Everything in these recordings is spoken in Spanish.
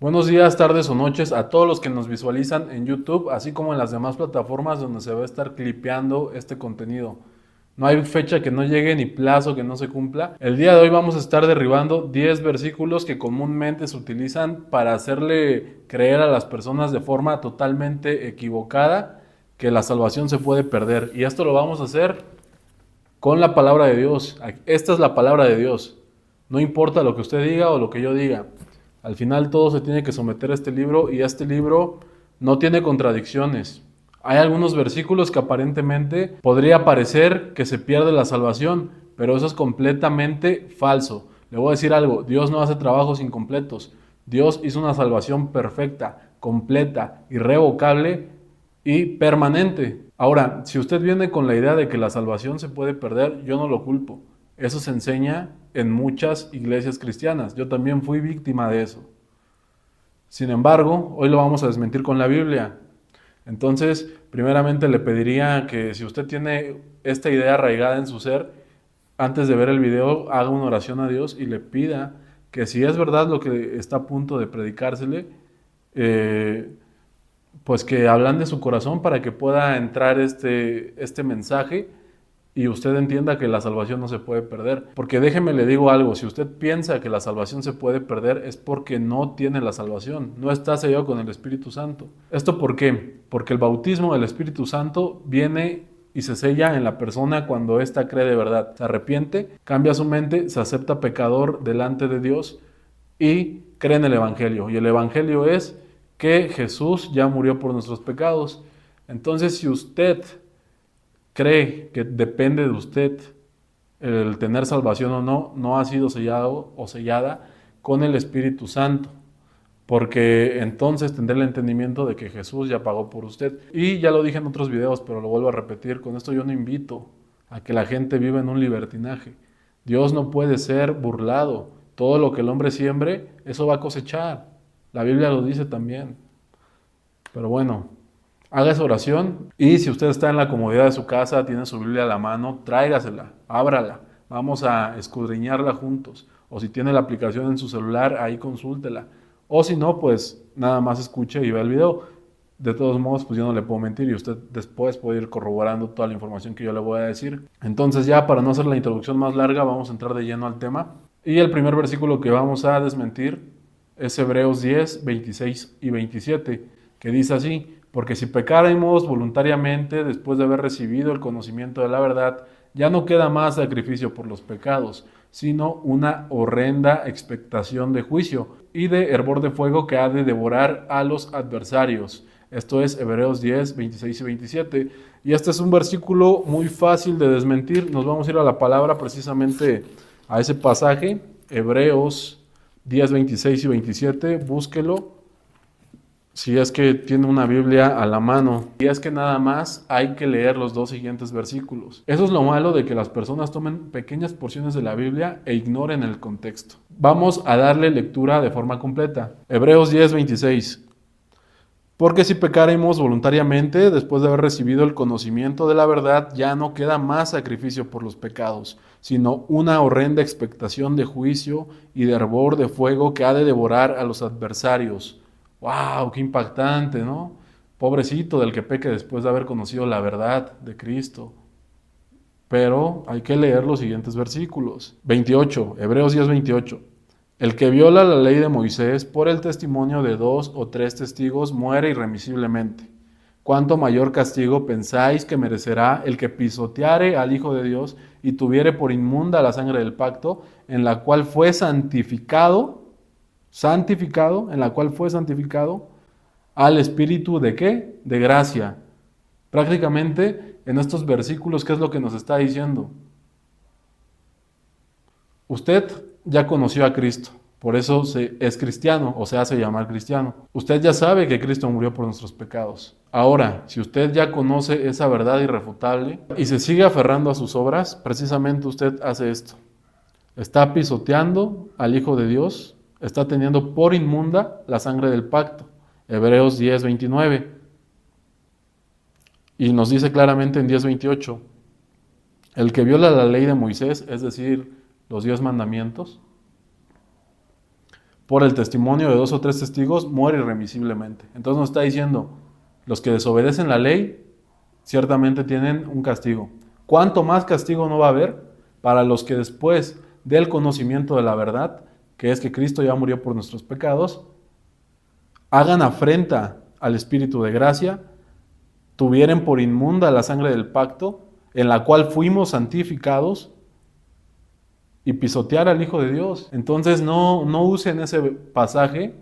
Buenos días, tardes o noches a todos los que nos visualizan en YouTube, así como en las demás plataformas donde se va a estar clipeando este contenido. No hay fecha que no llegue ni plazo que no se cumpla. El día de hoy vamos a estar derribando 10 versículos que comúnmente se utilizan para hacerle creer a las personas de forma totalmente equivocada que la salvación se puede perder. Y esto lo vamos a hacer con la palabra de Dios. Esta es la palabra de Dios. No importa lo que usted diga o lo que yo diga. Al final todo se tiene que someter a este libro y este libro no tiene contradicciones. Hay algunos versículos que aparentemente podría parecer que se pierde la salvación, pero eso es completamente falso. Le voy a decir algo, Dios no hace trabajos incompletos. Dios hizo una salvación perfecta, completa, irrevocable y permanente. Ahora, si usted viene con la idea de que la salvación se puede perder, yo no lo culpo. Eso se enseña en muchas iglesias cristianas. Yo también fui víctima de eso. Sin embargo, hoy lo vamos a desmentir con la Biblia. Entonces, primeramente le pediría que si usted tiene esta idea arraigada en su ser, antes de ver el video, haga una oración a Dios y le pida que si es verdad lo que está a punto de predicársele, eh, pues que hablan de su corazón para que pueda entrar este mensaje y usted entienda que la salvación no se puede perder. Porque déjeme le digo algo, si usted piensa que la salvación se puede perder es porque no tiene la salvación, no está sellado con el Espíritu Santo. ¿Esto por qué? Porque el bautismo del Espíritu Santo viene y se sella en la persona cuando ésta cree de verdad. Se arrepiente, cambia su mente, se acepta pecador delante de Dios y cree en el Evangelio. Y el Evangelio es que Jesús ya murió por nuestros pecados. Entonces, si usted cree que depende de usted el tener salvación o no, no ha sido sellado o sellada con el Espíritu Santo, porque entonces tendrá el entendimiento de que Jesús ya pagó por usted. Y ya lo dije en otros videos, pero lo vuelvo a repetir, con esto yo no invito a que la gente viva en un libertinaje. Dios no puede ser burlado. Todo lo que el hombre siembre, eso va a cosechar. La Biblia lo dice también. Pero bueno, haga esa oración y si usted está en la comodidad de su casa, tiene su Biblia a la mano, tráigasela, ábrala, vamos a escudriñarla juntos. O si tiene la aplicación en su celular, ahí consúltela. O si no, pues nada más escuche y ve el video. De todos modos, pues yo no le puedo mentir y usted después puede ir corroborando toda la información que yo le voy a decir. Entonces ya para no hacer la introducción más larga, vamos a entrar de lleno al tema. Y el primer versículo que vamos a desmentir es Hebreos 10, 26 y 27, que dice así: porque si pecáramos voluntariamente después de haber recibido el conocimiento de la verdad, ya no queda más sacrificio por los pecados, sino una horrenda expectación de juicio y de hervor de fuego que ha de devorar a los adversarios. Esto es Hebreos 10, 26 y 27. Y este es un versículo muy fácil de desmentir. Nos vamos a ir a la palabra precisamente a ese pasaje, Hebreos 10, 26 y 27. Búsquelo si es que tiene una Biblia a la mano. Y es que nada más hay que leer los dos siguientes versículos. Eso es lo malo de que las personas tomen pequeñas porciones de la Biblia e ignoren el contexto. Vamos a darle lectura de forma completa. Hebreos 10, 26. Porque si pecáremos voluntariamente, después de haber recibido el conocimiento de la verdad, ya no queda más sacrificio por los pecados, sino una horrenda expectación de juicio y de hervor de fuego que ha de devorar a los adversarios. ¡Wow! ¡Qué impactante!, ¿no? Pobrecito del que peque después de haber conocido la verdad de Cristo. Pero hay que leer los siguientes versículos. 28, Hebreos 10, 28. El que viola la ley de Moisés por el testimonio de dos o tres testigos muere irremisiblemente. ¿Cuánto mayor castigo pensáis que merecerá el que pisoteare al Hijo de Dios y tuviere por inmunda la sangre del pacto, en la cual fue en la cual fue santificado al Espíritu de qué? De gracia. Prácticamente en estos versículos, ¿qué es lo que nos está diciendo? Usted ya conoció a Cristo, por eso es cristiano o se hace llamar cristiano. Usted ya sabe que Cristo murió por nuestros pecados. Ahora, si usted ya conoce esa verdad irrefutable y se sigue aferrando a sus obras, precisamente usted hace esto. Está pisoteando al Hijo de Dios, está teniendo por inmunda la sangre del pacto. Hebreos 10, 29. Y nos dice claramente en 10, 28, el que viola la ley de Moisés, es decir, los 10 mandamientos, por el testimonio de 2 o 3 testigos, muere irremisiblemente. Entonces nos está diciendo, los que desobedecen la ley, ciertamente tienen un castigo. ¿Cuánto más castigo no va a haber para los que después del conocimiento de la verdad, que es que Cristo ya murió por nuestros pecados, hagan afrenta al Espíritu de gracia, tuvieren por inmunda la sangre del pacto, en la cual fuimos santificados, y pisotear al Hijo de Dios? Entonces no usen ese pasaje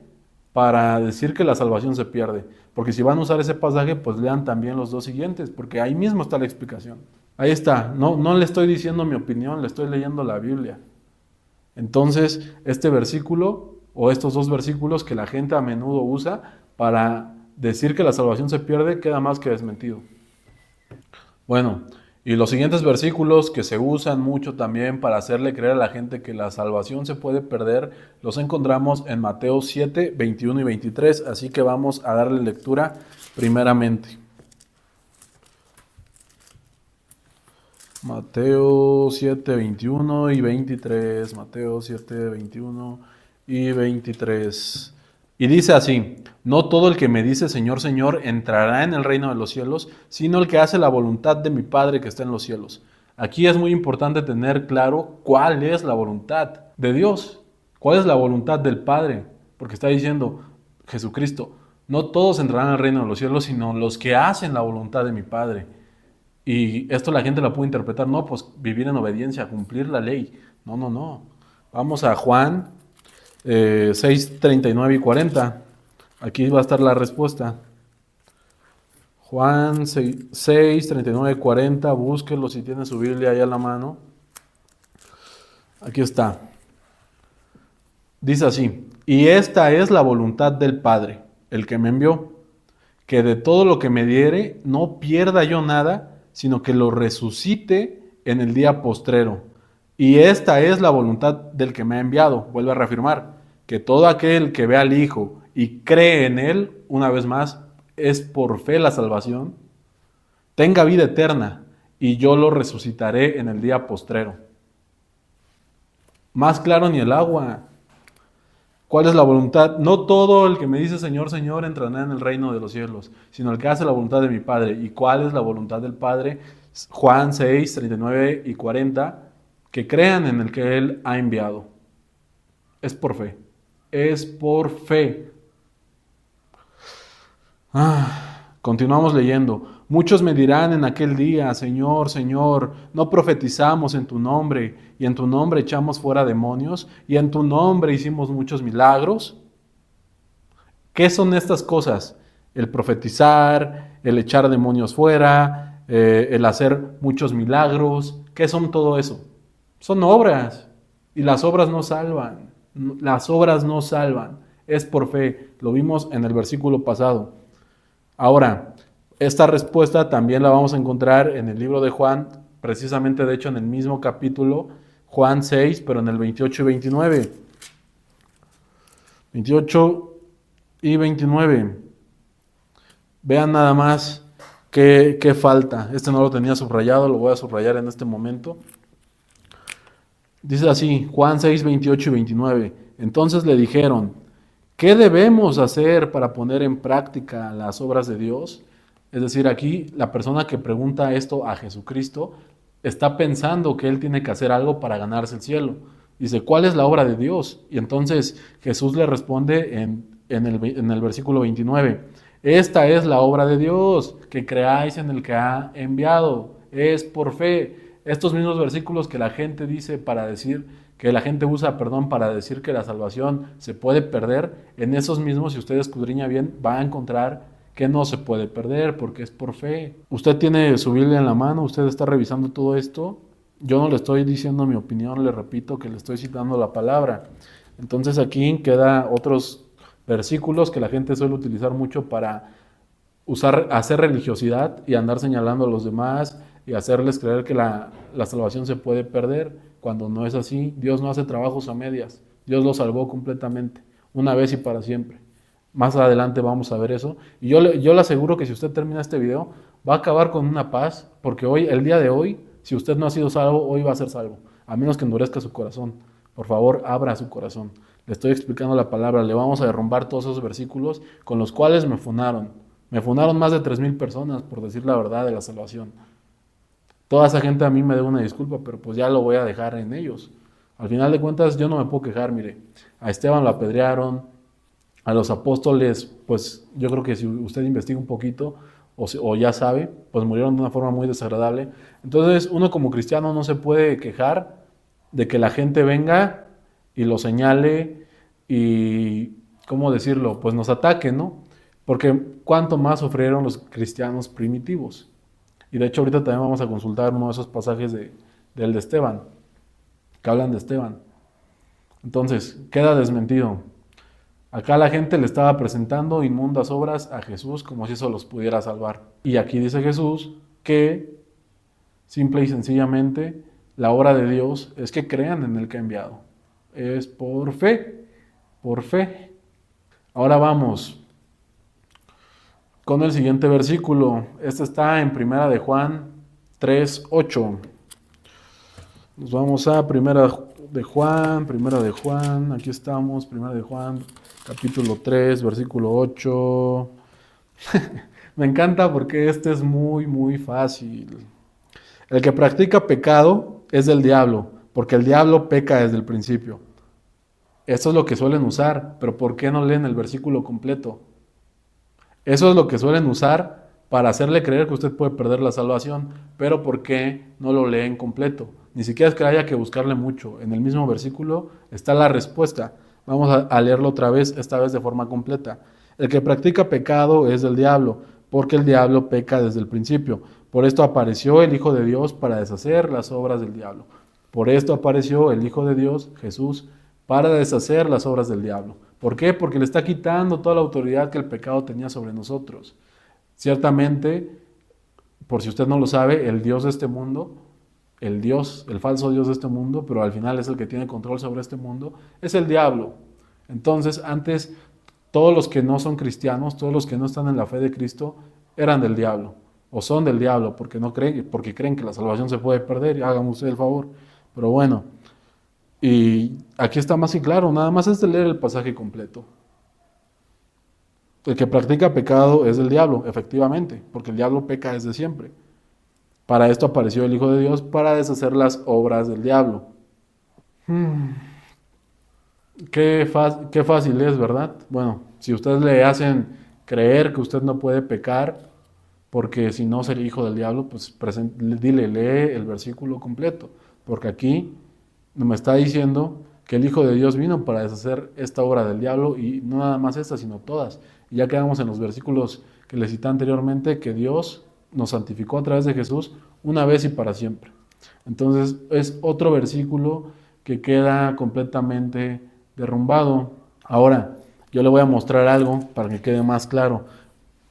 para decir que la salvación se pierde, porque si van a usar ese pasaje, pues lean también los 2 siguientes, porque ahí mismo está la explicación. Ahí está, no le estoy diciendo mi opinión, le estoy leyendo la Biblia. Entonces, este versículo o estos 2 versículos que la gente a menudo usa para decir que la salvación se pierde, queda más que desmentido. Bueno, y los siguientes versículos que se usan mucho también para hacerle creer a la gente que la salvación se puede perder, los encontramos en Mateo 7, 21 y 23, así que vamos a darle lectura primeramente. Mateo 7, 21 y 23, Mateo 7, 21 y 23. Y dice así: no todo el que me dice Señor, Señor entrará en el reino de los cielos, sino el que hace la voluntad de mi Padre que está en los cielos. Aquí es muy importante tener claro cuál es la voluntad de Dios, cuál es la voluntad del Padre, porque está diciendo Jesucristo, no todos entrarán al reino de los cielos, sino los que hacen la voluntad de mi Padre. Y esto la gente la puede interpretar, no, pues vivir en obediencia, cumplir la ley. No. Vamos a Juan 6, 39 y 40. Aquí va a estar la respuesta. Juan 6, 39 y 40, búsquelo si tiene su Biblia ahí a la mano. Aquí está. Dice así: y esta es la voluntad del Padre, el que me envió, que de todo lo que me diere no pierda yo nada, sino que lo resucite en el día postrero. Y esta es la voluntad del que me ha enviado. Vuelve a reafirmar que todo aquel que ve al Hijo y cree en Él, una vez más, es por fe la salvación, tenga vida eterna, y yo lo resucitaré en el día postrero. Más claro ni el agua. ¿Cuál es la voluntad? No todo el que me dice Señor, Señor entrará en el reino de los cielos, sino el que hace la voluntad de mi Padre. ¿Y cuál es la voluntad del Padre? Juan 6, 39 y 40, que crean en el que Él ha enviado. Es por fe. Es por fe. Continuamos leyendo. Muchos me dirán en aquel día: Señor, Señor, ¿no profetizamos en tu nombre, y en tu nombre echamos fuera demonios, y en tu nombre hicimos muchos milagros? ¿Qué son estas cosas? El profetizar, el echar demonios fuera, el hacer muchos milagros. ¿Qué son todo eso? Son obras, y las obras no salvan. Las obras no salvan. Es por fe. Lo vimos en el versículo pasado. Ahora, esta respuesta también la vamos a encontrar en el libro de Juan, precisamente de hecho en el mismo capítulo, Juan 6, pero en el 28 y 29. 28 y 29. Vean nada más qué falta. Este no lo tenía subrayado, lo voy a subrayar en este momento. Dice así, Juan 6, 28 y 29. Entonces le dijeron: ¿qué debemos hacer para poner en práctica las obras de Dios? Es decir, aquí la persona que pregunta esto a Jesucristo está pensando que él tiene que hacer algo para ganarse el cielo. Dice, ¿cuál es la obra de Dios? Y entonces Jesús le responde en el versículo 29. Esta es la obra de Dios, que creáis en el que ha enviado. Es por fe. Estos mismos versículos que la gente dice para decir, que la gente usa, para decir que la salvación se puede perder, en esos mismos, si usted escudriña bien, va a encontrar que no se puede perder porque es por fe. Usted tiene su Biblia en la mano, usted está revisando todo esto. Yo no le estoy diciendo mi opinión, le repito que le estoy citando la palabra. Entonces aquí quedan otros versículos que la gente suele utilizar mucho para hacer religiosidad y andar señalando a los demás y hacerles creer que la salvación se puede perder, cuando no es así. Dios no hace trabajos a medias. Dios lo salvó completamente, una vez y para siempre. Más adelante vamos a ver eso. Y yo le aseguro que si usted termina este video, va a acabar con una paz, porque el día de hoy, si usted no ha sido salvo, hoy va a ser salvo, a menos que endurezca su corazón. Por favor, abra su corazón. Le estoy explicando la palabra, le vamos a derrumbar todos esos versículos con los cuales me funaron. Me funaron más de 3,000 personas por decir la verdad de la salvación. Toda esa gente a mí me debe una disculpa, pero pues ya lo voy a dejar en ellos. Al final de cuentas yo no me puedo quejar, mire. A Esteban lo apedrearon, a los apóstoles, pues yo creo que si usted investiga un poquito o ya sabe, pues murieron de una forma muy desagradable. Entonces uno como cristiano no se puede quejar de que la gente venga y lo señale y, ¿cómo decirlo? Pues nos ataque, ¿no? Porque cuánto más sufrieron los cristianos primitivos. Y de hecho ahorita también vamos a consultar uno de esos pasajes del de Esteban, que hablan de Esteban. Entonces, queda desmentido. Acá la gente le estaba presentando inmundas obras a Jesús como si eso los pudiera salvar. Y aquí dice Jesús que simple y sencillamente la obra de Dios es que crean en el que ha enviado. Es por fe, por fe. Ahora vamos con el siguiente versículo. Este está en Primera de Juan 3:8. Nos vamos a Primera de Juan, aquí estamos, Primera de Juan, capítulo 3, versículo 8. Me encanta porque este es muy, muy fácil. El que practica pecado es del diablo, porque el diablo peca desde el principio. Esto es lo que suelen usar, pero ¿por qué no leen el versículo completo? Eso es lo que suelen usar para hacerle creer que usted puede perder la salvación, pero ¿por qué no lo leen completo? Ni siquiera es que haya que buscarle mucho. En el mismo versículo está la respuesta. Vamos a leerlo otra vez, esta vez de forma completa. El que practica pecado es del diablo, porque el diablo peca desde el principio. Por esto apareció el Hijo de Dios para deshacer las obras del diablo. Por esto apareció el Hijo de Dios, Jesús, para deshacer las obras del diablo. ¿Por qué? Porque le está quitando toda la autoridad que el pecado tenía sobre nosotros. Ciertamente, por si usted no lo sabe, el Dios de este mundo, el falso Dios de este mundo, pero al final es el que tiene control sobre este mundo, es el diablo. Entonces, antes, todos los que no son cristianos, todos los que no están en la fe de Cristo, eran del diablo, o son del diablo, porque creen que la salvación se puede perder, y hágame usted el favor. Pero bueno, y aquí está más que claro, nada más es de leer el pasaje completo. El que practica pecado es del diablo, efectivamente, porque el diablo peca desde siempre. Para esto apareció el Hijo de Dios, para deshacer las obras del diablo. Qué fácil es, ¿verdad? Bueno, si ustedes le hacen creer que usted no puede pecar, porque si no sería hijo del diablo, pues lee el versículo completo, porque aquí me está diciendo que el Hijo de Dios vino para deshacer esta obra del diablo, y no nada más esta, sino todas. Y ya quedamos en los versículos que les cité anteriormente, que Dios nos santificó a través de Jesús una vez y para siempre. Entonces es otro versículo que queda completamente derrumbado. Ahora, yo le voy a mostrar algo para que quede más claro.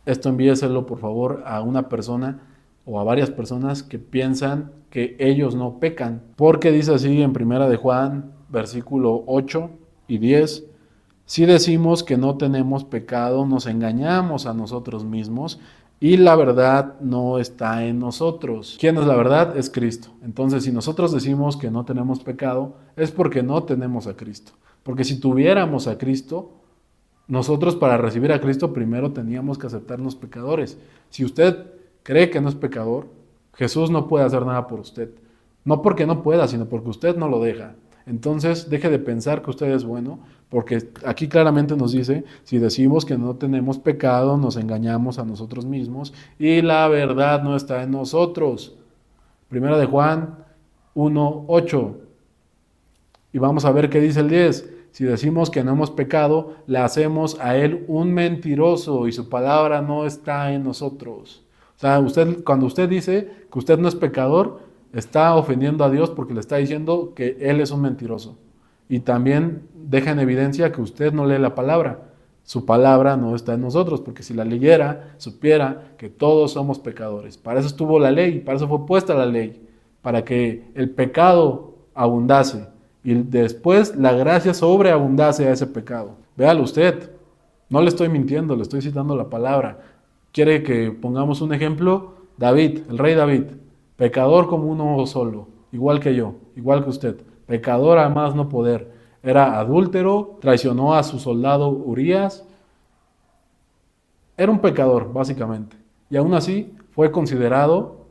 Esto envíeselo por favor a una persona o a varias personas que piensan que ellos no pecan, porque dice así en Primera de Juan, versículo 8 y 10, si decimos que no tenemos pecado, nos engañamos a nosotros mismos y la verdad no está en nosotros. ¿Quién es la verdad? Es Cristo. Entonces, si nosotros decimos que no tenemos pecado, es porque no tenemos a Cristo. Porque si tuviéramos a Cristo, nosotros para recibir a Cristo primero teníamos que aceptarnos pecadores. Si usted cree que no es pecador, Jesús no puede hacer nada por usted. No porque no pueda, sino porque usted no lo deja. Entonces, deje de pensar que usted es bueno, porque aquí claramente nos dice, si decimos que no tenemos pecado, nos engañamos a nosotros mismos y la verdad no está en nosotros. Primera de Juan 1:8. Y vamos a ver qué dice el 10. Si decimos que no hemos pecado, le hacemos a él un mentiroso y su palabra no está en nosotros. O sea, cuando usted dice que usted no es pecador, está ofendiendo a Dios porque le está diciendo que Él es un mentiroso. Y también deja en evidencia que usted no lee la palabra. Su palabra no está en nosotros, porque si la leyera, supiera que todos somos pecadores. Para eso estuvo la ley, para eso fue puesta la ley, para que el pecado abundase y después la gracia sobreabundase a ese pecado. Véalo usted, no le estoy mintiendo, le estoy citando la palabra. ¿Quiere que pongamos un ejemplo? David, el rey David. Pecador como uno solo, igual que yo, igual que usted. Pecador a más no poder. Era adúltero, traicionó a su soldado Urías. Era un pecador, básicamente. Y aún así fue considerado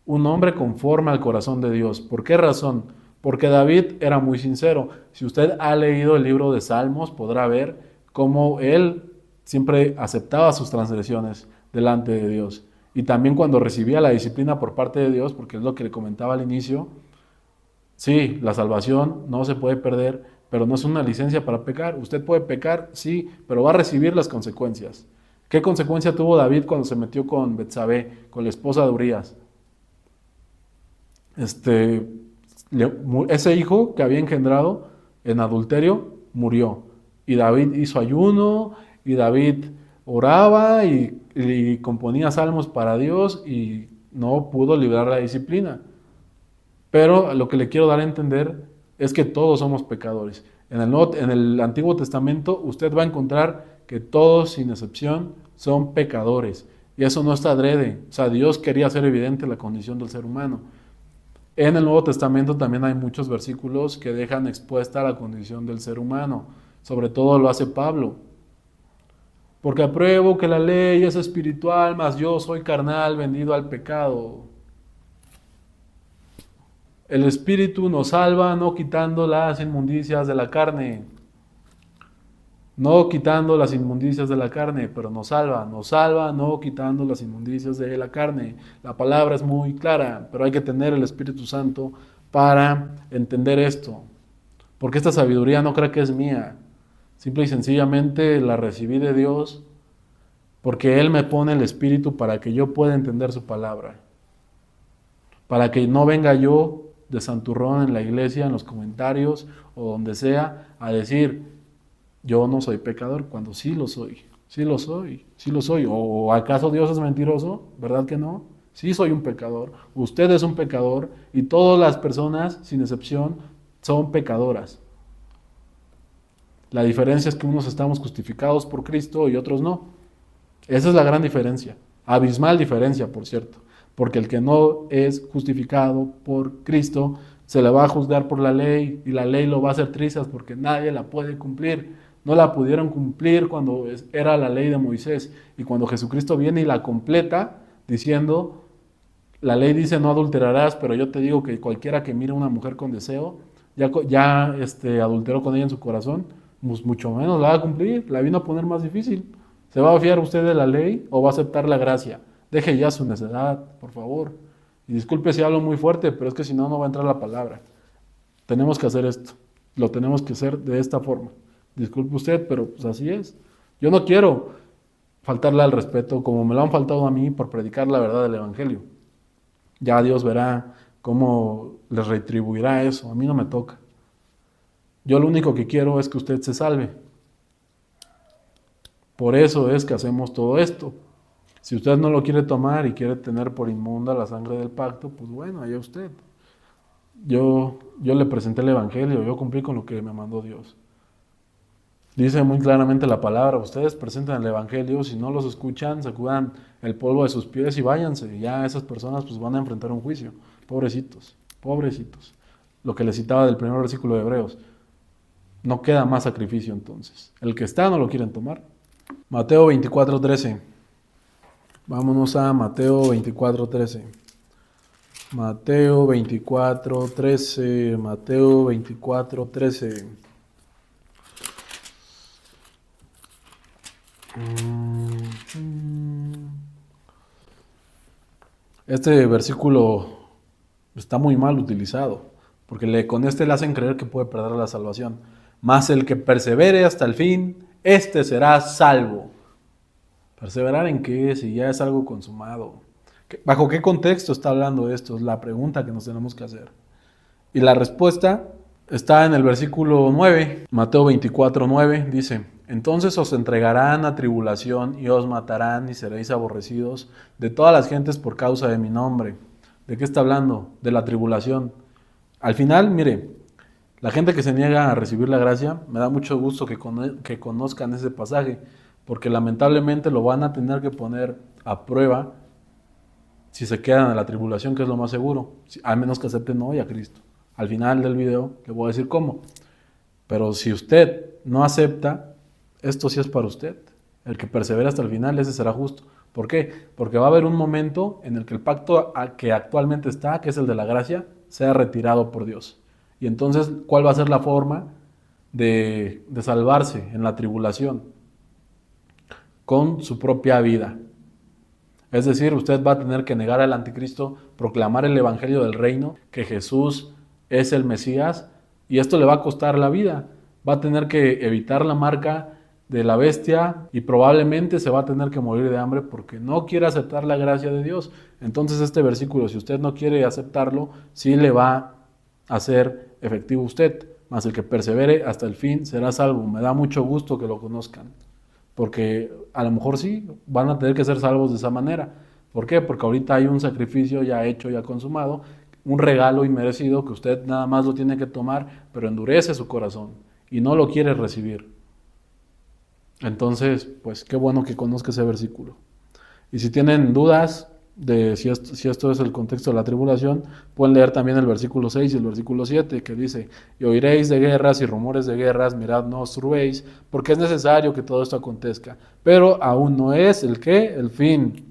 un hombre conforme al corazón de Dios. ¿Por qué razón? Porque David era muy sincero. Si usted ha leído el libro de Salmos, podrá ver cómo él siempre aceptaba sus transgresiones delante de Dios. Y también cuando recibía la disciplina por parte de Dios, porque es lo que le comentaba al inicio, sí, la salvación no se puede perder, pero no es una licencia para pecar. Usted puede pecar, sí, pero va a recibir las consecuencias. ¿Qué consecuencia tuvo David cuando se metió con Betsabé, con la esposa de Urías? Este, ese hijo que había engendrado en adulterio murió. Y David hizo ayuno, y David oraba y componía salmos para Dios y no pudo librar la disciplina. Pero lo que le quiero dar a entender es que todos somos pecadores. En el Antiguo Testamento usted va a encontrar que todos, sin excepción, son pecadores. Y eso no está adrede. O sea, Dios quería hacer evidente la condición del ser humano. En el Nuevo Testamento también hay muchos versículos que dejan expuesta la condición del ser humano. Sobre todo lo hace Pablo. Porque apruebo que la ley es espiritual, mas yo soy carnal, vendido al pecado. El Espíritu nos salva no quitando las inmundicias de la carne. No quitando las inmundicias de la carne, pero nos salva no quitando las inmundicias de la carne. La palabra es muy clara, pero hay que tener el Espíritu Santo para entender esto. Porque esta sabiduría no creo que es mía. Simple y sencillamente la recibí de Dios porque Él me pone el Espíritu para que yo pueda entender su palabra. Para que no venga yo de santurrón en la iglesia, en los comentarios o donde sea, a decir, yo no soy pecador, cuando sí lo soy, sí lo soy, sí lo soy. ¿O acaso Dios es mentiroso? ¿Verdad que no? Sí soy un pecador, usted es un pecador y todas las personas, sin excepción, son pecadoras. La diferencia es que unos estamos justificados por Cristo y otros no. Esa es la gran diferencia, abismal diferencia, por cierto, porque el que no es justificado por Cristo se le va a juzgar por la ley y la ley lo va a hacer trizas porque nadie la puede cumplir. No la pudieron cumplir cuando era la ley de Moisés y cuando Jesucristo viene y la completa diciendo, la ley dice no adulterarás, pero yo te digo que cualquiera que mire a una mujer con deseo, ya adulteró con ella en su corazón, pues mucho menos la va a cumplir, la vino a poner más difícil. ¿Se va a fiar usted de la ley o va a aceptar la gracia? Deje ya su necedad, por favor. Y disculpe si hablo muy fuerte, pero es que si no, no va a entrar la palabra. Tenemos que hacer esto. Lo tenemos que hacer de esta forma. Disculpe usted, pero pues así es. Yo no quiero faltarle al respeto como me lo han faltado a mí por predicar la verdad del Evangelio. Ya Dios verá cómo les retribuirá eso. A mí no me toca. Yo lo único que quiero es que usted se salve. Por eso es que hacemos todo esto. Si usted no lo quiere tomar y quiere tener por inmunda la sangre del pacto, pues bueno, allá usted. Yo le presenté el Evangelio, yo cumplí con lo que me mandó Dios. Dice muy claramente la palabra, ustedes presentan el Evangelio, si no los escuchan, sacudan el polvo de sus pies y váyanse. Y ya esas personas pues van a enfrentar un juicio. Pobrecitos, pobrecitos. Lo que les citaba del primer versículo de Hebreos. No queda más sacrificio entonces. El que está no lo quieren tomar. Mateo 24:13. Vámonos a Mateo 24:13. Mateo 24:13. Mateo 24:13. Este versículo está muy mal utilizado, porque con este le hacen creer que puede perder la salvación. Mas el que persevere hasta el fin, este será salvo. ¿Perseverar en qué? Si ya es algo consumado. ¿Bajo qué contexto está hablando esto? Es la pregunta que nos tenemos que hacer. Y la respuesta está en el versículo 9, Mateo 24:9, dice, entonces os entregarán a tribulación y os matarán y seréis aborrecidos de todas las gentes por causa de mi nombre. ¿De qué está hablando? De la tribulación. Al final, mire, la gente que se niega a recibir la gracia, me da mucho gusto que conozcan ese pasaje, porque lamentablemente lo van a tener que poner a prueba si se quedan en la tribulación, que es lo más seguro, al menos que acepten hoy a Cristo. Al final del video le voy a decir cómo. Pero si usted no acepta, esto sí es para usted. El que persevera hasta el final, ese será justo. ¿Por qué? Porque va a haber un momento en el que el pacto que actualmente está, que es el de la gracia, sea retirado por Dios. Y entonces, ¿cuál va a ser la forma de salvarse en la tribulación? Con su propia vida. Es decir, usted va a tener que negar al anticristo, proclamar el evangelio del reino, que Jesús es el Mesías, y esto le va a costar la vida. Va a tener que evitar la marca de la bestia y probablemente se va a tener que morir de hambre porque no quiere aceptar la gracia de Dios. Entonces este versículo, si usted no quiere aceptarlo, sí le va a hacer efectivo usted, mas el que persevere hasta el fin será salvo. Me da mucho gusto que lo conozcan, porque a lo mejor sí, van a tener que ser salvos de esa manera. ¿Por qué? Porque ahorita hay un sacrificio ya hecho, ya consumado, un regalo inmerecido que usted nada más lo tiene que tomar, pero endurece su corazón y no lo quiere recibir. Entonces, pues qué bueno que conozca ese versículo. Y si tienen dudas de si esto es el contexto de la tribulación, pueden leer también el versículo 6 y el versículo 7, que dice: y oiréis de guerras y rumores de guerras, mirad, no os turbéis, porque es necesario que todo esto acontezca, pero aún no es el ¿qué? El fin.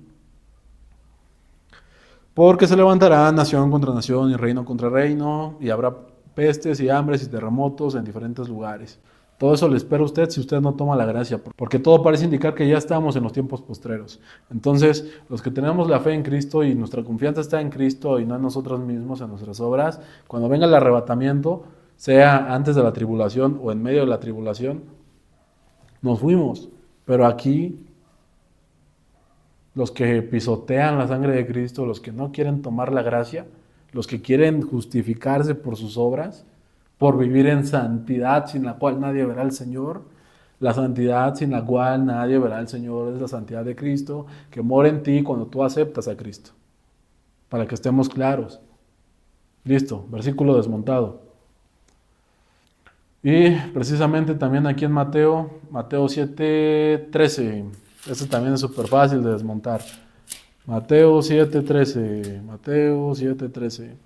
Porque se levantará nación contra nación y reino contra reino, y habrá pestes y hambres y terremotos en diferentes lugares. Todo eso le espera a usted si usted no toma la gracia, porque todo parece indicar que ya estamos en los tiempos postreros. Entonces, los que tenemos la fe en Cristo y nuestra confianza está en Cristo y no en nosotros mismos, en nuestras obras, cuando venga el arrebatamiento, sea antes de la tribulación o en medio de la tribulación, nos fuimos. Pero aquí, los que pisotean la sangre de Cristo, los que no quieren tomar la gracia, los que quieren justificarse por sus obras, por vivir en santidad sin la cual nadie verá al Señor. La santidad sin la cual nadie verá al Señor es la santidad de Cristo, que mora en ti cuando tú aceptas a Cristo. Para que estemos claros. Listo, versículo desmontado. Y precisamente también aquí en Mateo 7:13. Este también es súper fácil de desmontar. Mateo 7:13.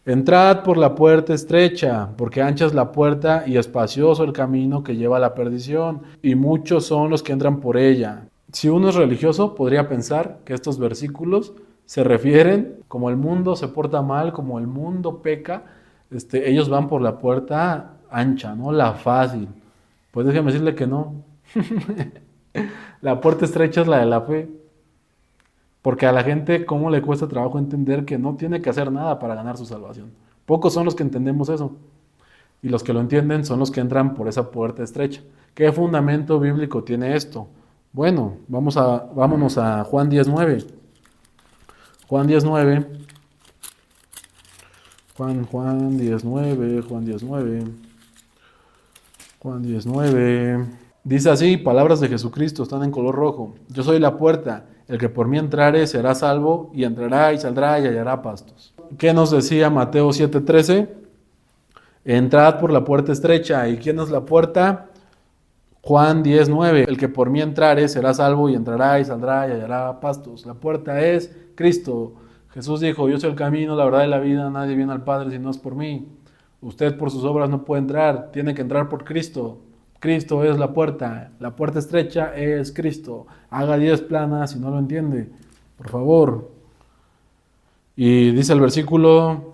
Entrad por la puerta estrecha, porque ancha es la puerta y espacioso el camino que lleva a la perdición, y muchos son los que entran por ella. Si uno es religioso, podría pensar que estos versículos se refieren, como el mundo se porta mal, como el mundo peca, ellos van por la puerta ancha, ¿no? La fácil. Pues déjeme decirle que no. La puerta estrecha es la de la fe. Porque a la gente, ¿cómo le cuesta trabajo entender que no tiene que hacer nada para ganar su salvación? Pocos son los que entendemos eso. Y los que lo entienden son los que entran por esa puerta estrecha. ¿Qué fundamento bíblico tiene esto? Bueno, vámonos a Juan 19. Juan 19. Juan 19. Juan 19. Dice así, palabras de Jesucristo, están en color rojo. Yo soy la puerta. El que por mí entrare será salvo, y entrará y saldrá y hallará pastos. ¿Qué nos decía Mateo 7:13? Entrad por la puerta estrecha. ¿Y quién es la puerta? Juan 10:9. El que por mí entrare será salvo, y entrará y saldrá y hallará pastos. La puerta es Cristo. Jesús dijo: yo soy el camino, la verdad y la vida. Nadie viene al Padre si no es por mí. Usted por sus obras no puede entrar. Tiene que entrar por Cristo. Cristo es la puerta estrecha es Cristo. Haga 10 planas si no lo entiende, por favor. Y dice el versículo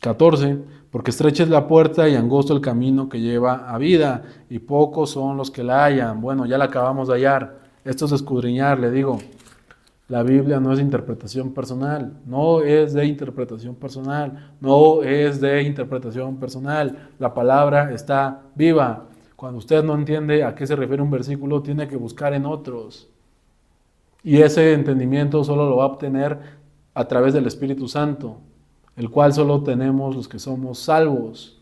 14, porque estrecha es la puerta y angosto el camino que lleva a vida, y pocos son los que la hallan. Bueno, ya la acabamos de hallar. Esto es escudriñar, le digo. La Biblia no es de interpretación personal, no es de interpretación personal, no es de interpretación personal. La palabra está viva. Cuando usted no entiende a qué se refiere un versículo, tiene que buscar en otros. Y ese entendimiento solo lo va a obtener a través del Espíritu Santo, el cual solo tenemos los que somos salvos,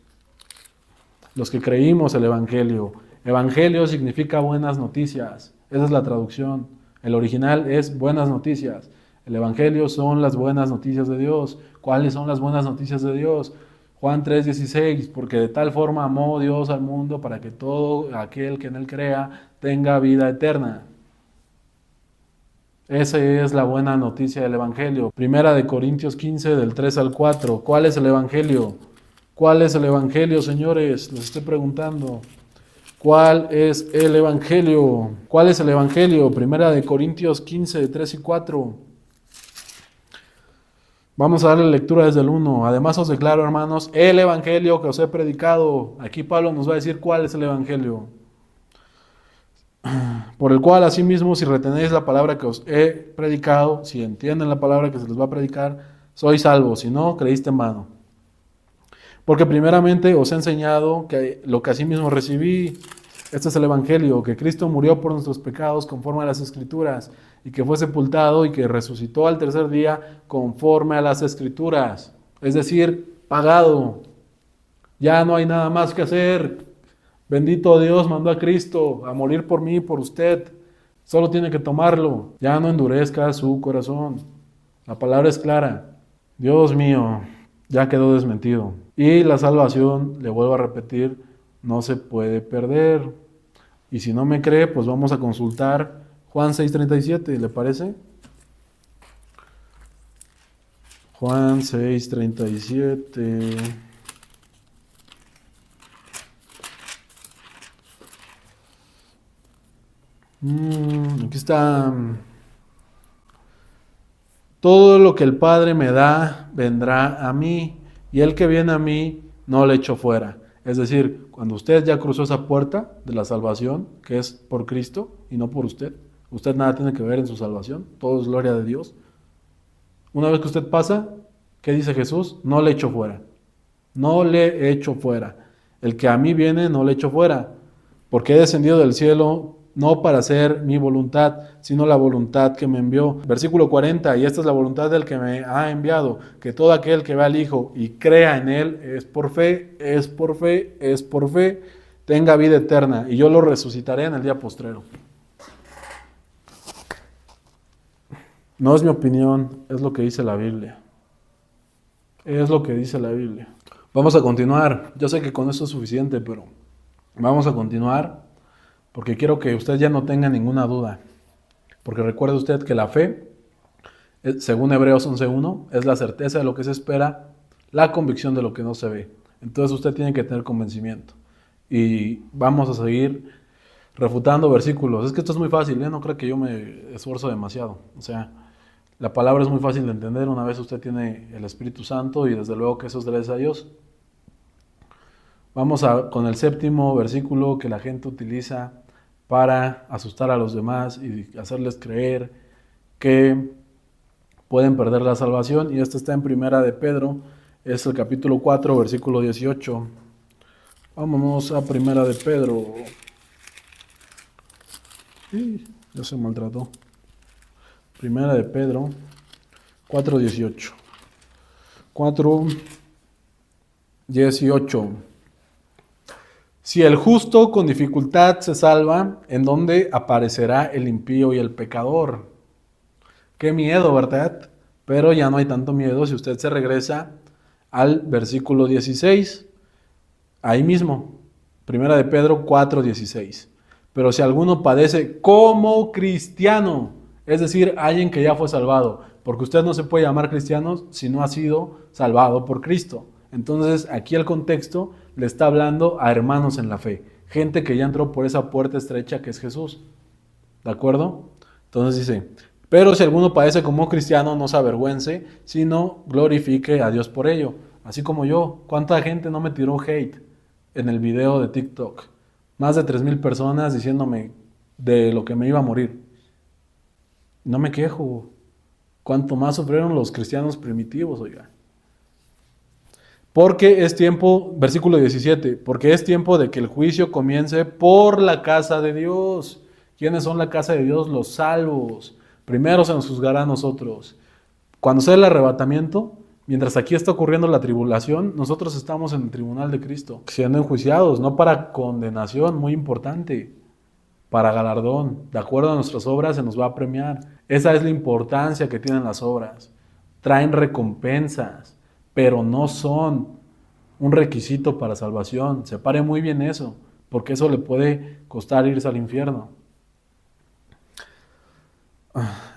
los que creímos el Evangelio. Evangelio significa buenas noticias, esa es la traducción. El original es buenas noticias. El Evangelio son las buenas noticias de Dios. ¿Cuáles son las buenas noticias de Dios? Juan 3:16, porque de tal forma amó Dios al mundo para que todo aquel que en él crea tenga vida eterna. Esa es la buena noticia del Evangelio. Primera de Corintios 15, del 3 al 4. ¿Cuál es el Evangelio? ¿Cuál es el evangelio, señores? Les estoy preguntando. ¿Cuál es el evangelio? ¿Cuál es el evangelio? Primera de Corintios 15, 3 y 4. Vamos a darle lectura desde el 1. Además os declaro, hermanos, el evangelio que os he predicado. Aquí Pablo nos va a decir cuál es el evangelio. Por el cual, asimismo, si retenéis la palabra que os he predicado, si entienden la palabra que se les va a predicar, sois salvos. Si no, creíste en vano. Porque primeramente os he enseñado que lo que asimismo recibí, este es el evangelio, que Cristo murió por nuestros pecados conforme a las Escrituras, y que fue sepultado y que resucitó al tercer día conforme a las Escrituras. Es decir, pagado. Ya no hay nada más que hacer. Bendito Dios mandó a Cristo a morir por mí y por usted. Solo tiene que tomarlo. Ya no endurezca su corazón. La palabra es clara. Dios mío, ya quedó desmentido. Y la salvación, le vuelvo a repetir, no se puede perder. Y si no me cree, pues vamos a consultar Juan 6:37, ¿le parece? Juan 6:37. Aquí está. Todo lo que el Padre me da, vendrá a mí, y el que viene a mí, no le echo fuera. Es decir, cuando usted ya cruzó esa puerta de la salvación, que es por Cristo y no por usted, usted nada tiene que ver en su salvación, todo es gloria de Dios. Una vez que usted pasa, ¿qué dice Jesús? No le echo fuera. No le echo fuera. El que a mí viene, no le echo fuera, porque he descendido del cielo no para hacer mi voluntad, sino la voluntad que me envió. Versículo 40, y esta es la voluntad del que me ha enviado, que todo aquel que vea al Hijo y crea en Él, es por fe, tenga vida eterna, y yo lo resucitaré en el día postrero. No es mi opinión, es lo que dice la Biblia. Es lo que dice la Biblia. Vamos a continuar. Yo sé que con esto es suficiente, pero vamos a continuar porque quiero que usted ya no tenga ninguna duda. Porque recuerde usted que la fe, según Hebreos 11:1, es la certeza de lo que se espera, la convicción de lo que no se ve. Entonces usted tiene que tener convencimiento. Y vamos a seguir refutando versículos. Es que esto es muy fácil, no creo que yo me esfuerzo demasiado. O sea, la palabra es muy fácil de entender una vez usted tiene el Espíritu Santo, y desde luego que eso es gracias a Dios. Vamos con el séptimo versículo que la gente utiliza para asustar a los demás y hacerles creer que pueden perder la salvación, y esto está en Primera de Pedro, es el capítulo 4, versículo 18. Vámonos a Primera de Pedro. Ya se maltrató. Primera de Pedro 4:18. 4:18. Si el justo con dificultad se salva, ¿en dónde aparecerá el impío y el pecador? Qué miedo, ¿verdad? Pero ya no hay tanto miedo si usted se regresa al versículo 16. Ahí mismo, Primera de Pedro 4:16. Pero si alguno padece como cristiano, es decir, alguien que ya fue salvado, porque usted no se puede llamar cristiano si no ha sido salvado por Cristo. Entonces, aquí el contexto le está hablando a hermanos en la fe, gente que ya entró por esa puerta estrecha que es Jesús. ¿De acuerdo? Entonces dice, pero si alguno padece como cristiano, no se avergüence, sino glorifique a Dios por ello. Así como yo. ¿Cuánta gente no me tiró hate en el video de TikTok? Más de 3,000 personas diciéndome de lo que me iba a morir. No me quejo. Cuanto más sufrieron los cristianos primitivos, oiga. Porque es tiempo, versículo 17, porque es tiempo de que el juicio comience por la casa de Dios. ¿Quiénes son la casa de Dios? Los salvos. Primero se nos juzgará a nosotros. Cuando sea el arrebatamiento, mientras aquí está ocurriendo la tribulación, nosotros estamos en el tribunal de Cristo, siendo enjuiciados, no para condenación, muy importante, para galardón. De acuerdo a nuestras obras se nos va a premiar. Esa es la importancia que tienen las obras. Traen recompensas, pero no son un requisito para salvación. Separe muy bien eso, porque eso le puede costar irse al infierno.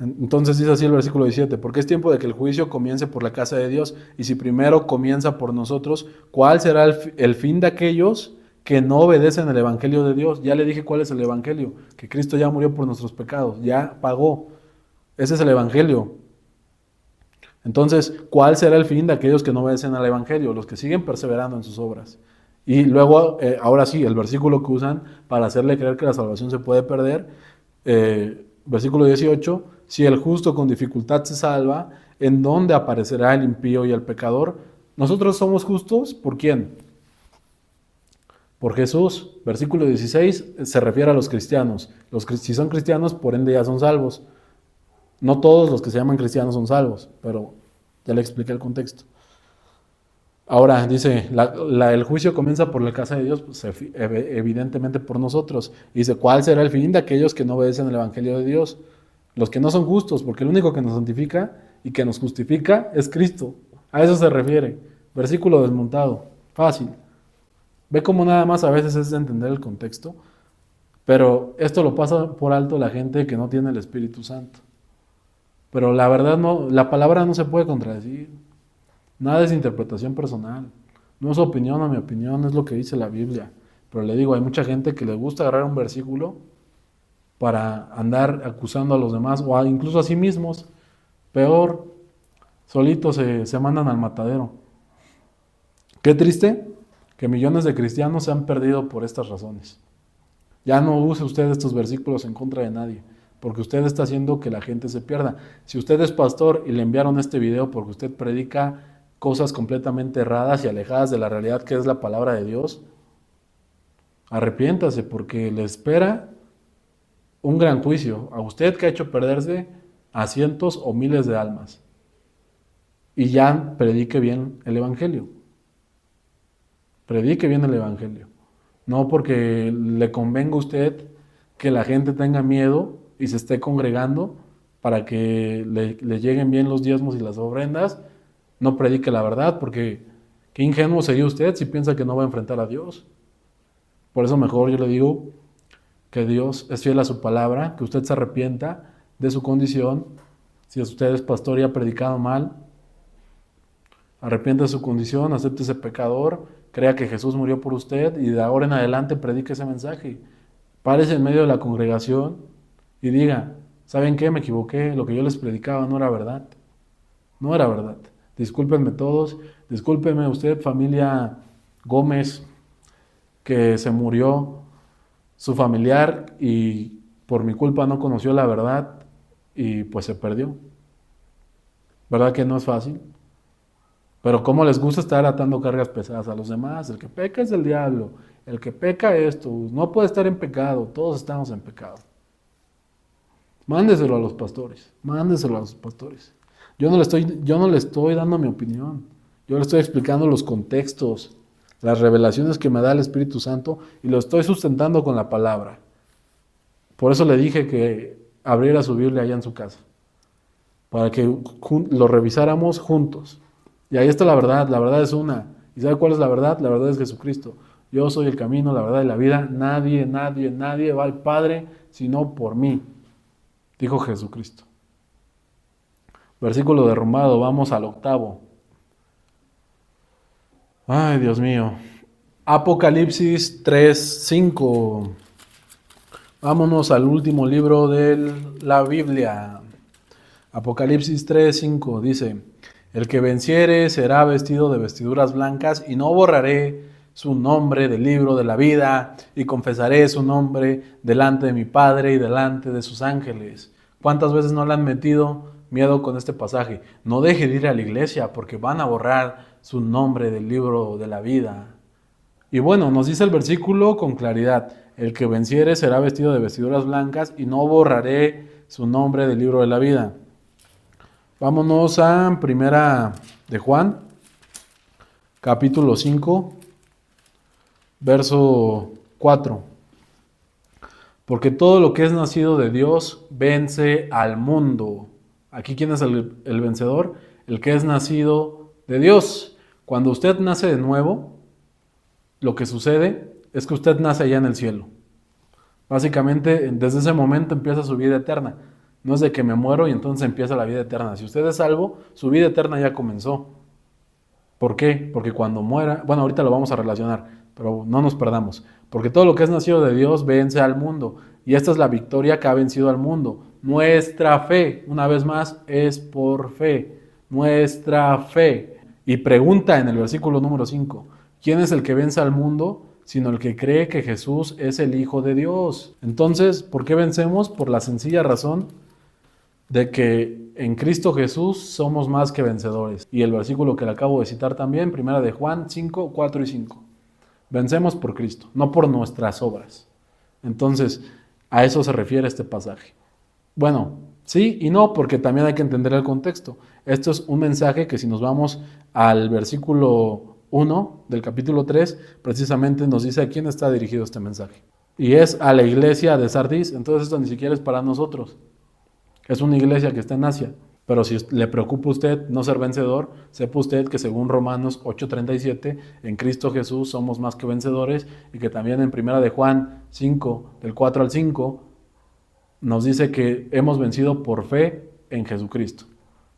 Entonces dice así el versículo 17, porque es tiempo de que el juicio comience por la casa de Dios, y si primero comienza por nosotros, ¿cuál será el fin de aquellos que no obedecen el evangelio de Dios? Ya le dije cuál es el evangelio, que Cristo ya murió por nuestros pecados, ya pagó. Ese es el evangelio. Entonces, ¿cuál será el fin de aquellos que no obedecen al evangelio? Los que siguen perseverando en sus obras. Y luego, ahora sí, el versículo que usan para hacerle creer que la salvación se puede perder, versículo 18, si el justo con dificultad se salva, ¿en dónde aparecerá el impío y el pecador? Nosotros somos justos, ¿por quién? Por Jesús. Versículo 16 se refiere a los cristianos. Si son cristianos, por ende ya son salvos. No todos los que se llaman cristianos son salvos, pero ya le expliqué el contexto. Ahora dice, el juicio comienza por la casa de Dios, pues, evidentemente por nosotros. Dice, ¿cuál será el fin de aquellos que no obedecen el evangelio de Dios? Los que no son justos, porque el único que nos santifica y que nos justifica es Cristo. A eso se refiere. Versículo desmontado, fácil. Ve cómo nada más a veces es entender el contexto, pero esto lo pasa por alto la gente que no tiene el Espíritu Santo. Pero la verdad no, la palabra no se puede contradecir. Nada es interpretación personal. No es opinión o mi opinión, es lo que dice la Biblia. Pero le digo, hay mucha gente que le gusta agarrar un versículo para andar acusando a los demás o incluso a sí mismos. Peor, solitos se mandan al matadero. Qué triste que millones de cristianos se han perdido por estas razones. Ya no use usted estos versículos en contra de nadie, porque usted está haciendo que la gente se pierda. Si usted es pastor y le enviaron este video porque usted predica cosas completamente erradas y alejadas de la realidad que es la palabra de Dios, arrepiéntase porque le espera un gran juicio a usted que ha hecho perderse a cientos o miles de almas. Y ya predique bien el evangelio. Predique bien el evangelio. No porque le convenga a usted que la gente tenga miedo y se esté congregando para que le lleguen bien los diezmos y las ofrendas, no predique la verdad, porque qué ingenuo sería usted si piensa que no va a enfrentar a Dios. Por eso mejor yo le digo que Dios es fiel a su palabra, que usted se arrepienta de su condición. Si usted es pastor y ha predicado mal, arrepienta de su condición, acepte ese pecador, crea que Jesús murió por usted y de ahora en adelante predique ese mensaje. Párese en medio de la congregación y diga, ¿saben qué? Me equivoqué, lo que yo les predicaba no era verdad. No era verdad. Discúlpenme todos, discúlpenme usted, familia Gómez, que se murió su familiar y por mi culpa no conoció la verdad y pues se perdió. ¿Verdad que no es fácil? Pero cómo les gusta estar atando cargas pesadas a los demás. El que peca es el diablo, el que peca esto, no puede estar en pecado, todos estamos en pecado. Mándeselo a los pastores, mándeselo a los pastores. Yo no le estoy dando mi opinión, yo le estoy explicando los contextos, las revelaciones que me da el Espíritu Santo y lo estoy sustentando con la palabra. Por eso le dije que abriera su Biblia allá en su casa, para que lo revisáramos juntos. Y ahí está la verdad es una. ¿Y sabe cuál es la verdad? La verdad es Jesucristo. Yo soy el camino, la verdad y la vida. Nadie va al Padre sino por mí, dijo Jesucristo. Versículo derrumbado, vamos al 8. Ay, Dios mío. Apocalipsis 3:5. Vámonos al último libro de la Biblia. Apocalipsis 3:5 dice, el que venciere será vestido de vestiduras blancas y no borraré su nombre del libro de la vida y confesaré su nombre delante de mi Padre y delante de sus ángeles. ¿Cuántas veces no le han metido miedo con este pasaje? No deje de ir a la iglesia porque van a borrar su nombre del libro de la vida. Y bueno, nos dice el versículo con claridad, el que venciere será vestido de vestiduras blancas y no borraré su nombre del libro de la vida. Vámonos a Primera de Juan, capítulo 5, verso 4. Porque todo lo que es nacido de Dios vence al mundo. Aquí, ¿quién es el vencedor? El que es nacido de Dios. Cuando usted nace de nuevo, lo que sucede es que usted nace allá en el cielo. Básicamente, desde ese momento empieza su vida eterna. no es de que me muero y entonces empieza la vida eterna. Si usted es salvo, su vida eterna ya comenzó. ¿Por qué? Porque cuando muera, bueno, ahorita lo vamos a relacionar, pero no nos perdamos. Porque todo lo que es nacido de Dios vence al mundo. Y esta es la victoria que ha vencido al mundo. Nuestra fe, una vez más, es por fe. Nuestra fe. Y pregunta en el versículo número 5, ¿quién es el que vence al mundo? Sino el que cree que Jesús es el Hijo de Dios. Entonces, ¿por qué vencemos? Por la sencilla razón de que en Cristo Jesús somos más que vencedores. Y el versículo que le acabo de citar también, primera de Juan 5, 4 y 5. Vencemos por Cristo, no por nuestras obras. Entonces, a eso se refiere este pasaje. Bueno, sí y no, porque también hay que entender el contexto. Esto es un mensaje que si nos vamos al versículo 1 del capítulo 3, precisamente nos dice a quién está dirigido este mensaje. Y es a la iglesia de Sardis, entonces esto ni siquiera es para nosotros. Es una iglesia que está en Asia. Pero si le preocupa a usted no ser vencedor, sepa usted que según Romanos 8:37, en Cristo Jesús somos más que vencedores, y que también en primera de Juan 5, del 4 al 5, nos dice que hemos vencido por fe en Jesucristo.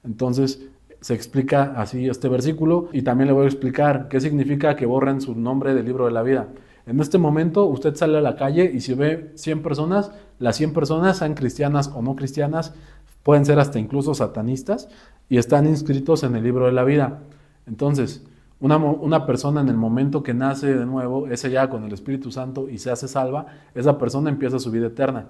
Entonces se explica así este versículo, y también le voy a explicar qué significa que borren su nombre del libro de la vida. En este momento usted sale a la calle y si ve 100 personas, las 100 personas, sean cristianas o no cristianas, pueden ser hasta incluso satanistas, y están inscritos en el libro de la vida. Entonces, una persona en el momento que nace de nuevo, es sellada con el Espíritu Santo y se hace salva, esa persona empieza su vida eterna.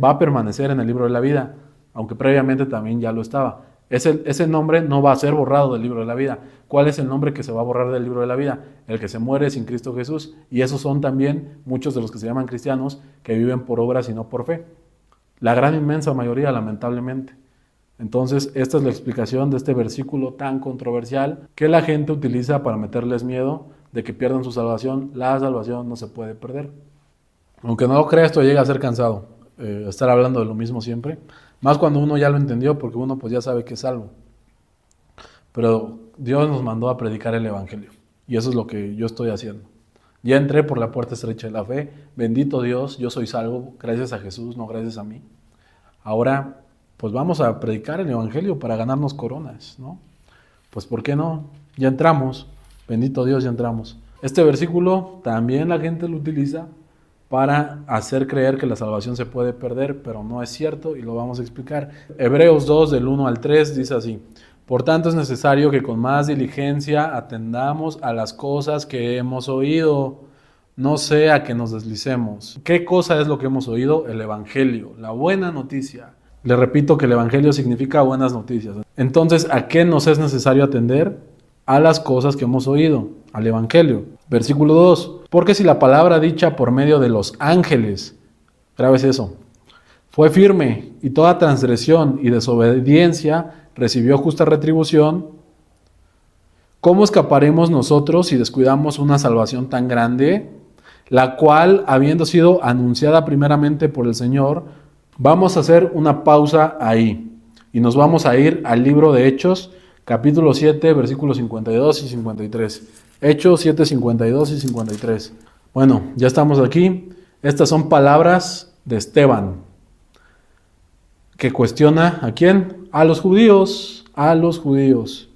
Va a permanecer en el libro de la vida, aunque previamente también ya lo estaba. Ese nombre no va a ser borrado del libro de la vida. ¿Cuál es el nombre que se va a borrar del libro de la vida? El que se muere sin Cristo Jesús. Y esos son también muchos de los que se llaman cristianos, que viven por obras y no por fe. La gran inmensa mayoría, lamentablemente. Entonces, esta es la explicación de este versículo tan controversial que la gente utiliza para meterles miedo de que pierdan su salvación. La salvación no se puede perder. Aunque no lo crea, esto llega a ser cansado, estar hablando de lo mismo siempre. Más cuando uno ya lo entendió, porque uno pues ya sabe que es salvo. Pero Dios nos mandó a predicar el Evangelio. Y eso es lo que yo estoy haciendo. Ya entré por la puerta estrecha de la fe. Bendito Dios, yo soy salvo, gracias a Jesús, no gracias a mí. Ahora, pues vamos a predicar el Evangelio para ganarnos coronas, ¿no? Pues ¿por qué no? Ya entramos, bendito Dios, ya entramos. Este versículo también la gente lo utiliza para hacer creer que la salvación se puede perder, pero no es cierto y lo vamos a explicar. Hebreos 2, del 1 al 3, dice así: por tanto es necesario que con más diligencia atendamos a las cosas que hemos oído, no sea que nos deslicemos. ¿Qué cosa es lo que hemos oído? El Evangelio, la buena noticia. Le repito que el Evangelio significa buenas noticias. Entonces, ¿a qué nos es necesario atender? A las cosas que hemos oído, al Evangelio. Versículo 2. Porque si la palabra dicha por medio de los ángeles, grabes eso, fue firme y toda transgresión y desobediencia recibió justa retribución, ¿cómo escaparemos nosotros si descuidamos una salvación tan grande, la cual, habiendo sido anunciada primeramente por el Señor? Vamos a hacer una pausa ahí y nos vamos a ir al libro de Hechos, capítulo 7, versículos 52 y 53. Hechos 7, 52 y 53. Bueno, ya estamos aquí. Estas son palabras de Esteban, que cuestiona ¿a quién? A los judíos, a los judíos.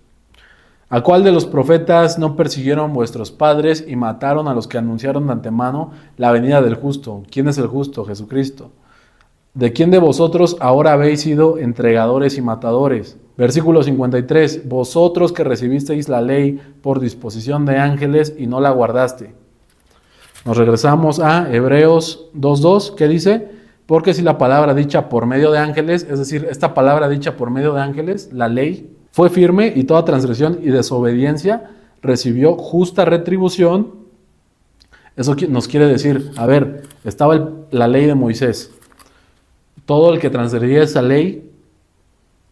¿A cuál de los profetas no persiguieron vuestros padres y mataron a los que anunciaron de antemano la venida del justo? ¿Quién es el justo? Jesucristo. ¿De quién de vosotros ahora habéis sido entregadores y matadores? Versículo 53. Vosotros que recibisteis la ley por disposición de ángeles y no la guardaste. Nos regresamos a Hebreos 2:2, ¿qué dice? Porque si la palabra dicha por medio de ángeles, es decir, esta palabra dicha por medio de ángeles, la ley, fue firme y toda transgresión y desobediencia recibió justa retribución. Eso nos quiere decir, a ver, estaba la ley de Moisés. Todo el que transgredía esa ley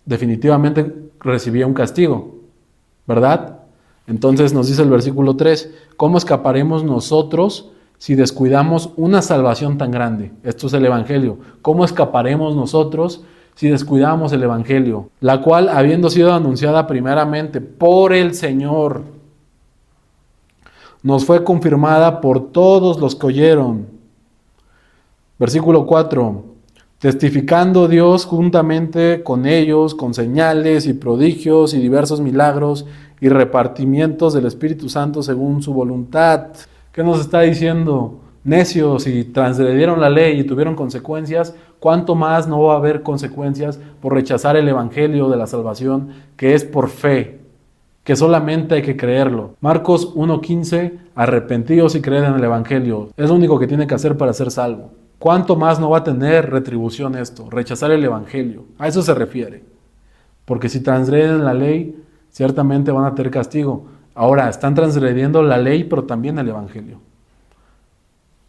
definitivamente recibía un castigo, ¿verdad? Entonces nos dice el versículo 3, ¿cómo escaparemos nosotros si descuidamos una salvación tan grande? Esto es el Evangelio. ¿Cómo escaparemos nosotros si descuidamos el Evangelio? La cual, habiendo sido anunciada primeramente por el Señor, nos fue confirmada por todos los que oyeron. Versículo 4. testificando Dios juntamente con ellos, con señales y prodigios y diversos milagros y repartimientos del Espíritu Santo según su voluntad. ¿Qué nos está diciendo? Necios, si transgredieron la ley y tuvieron consecuencias, ¿cuánto más no va a haber consecuencias por rechazar el evangelio de la salvación, que es por fe, que solamente hay que creerlo? Marcos 1:15, arrepentíos y creed en el evangelio. Es lo único que tiene que hacer para ser salvo. ¿Cuánto más no va a tener retribución esto? Rechazar el evangelio. A eso se refiere. Porque si transgreden la ley, ciertamente van a tener castigo. Ahora, están transgrediendo la ley, pero también el evangelio.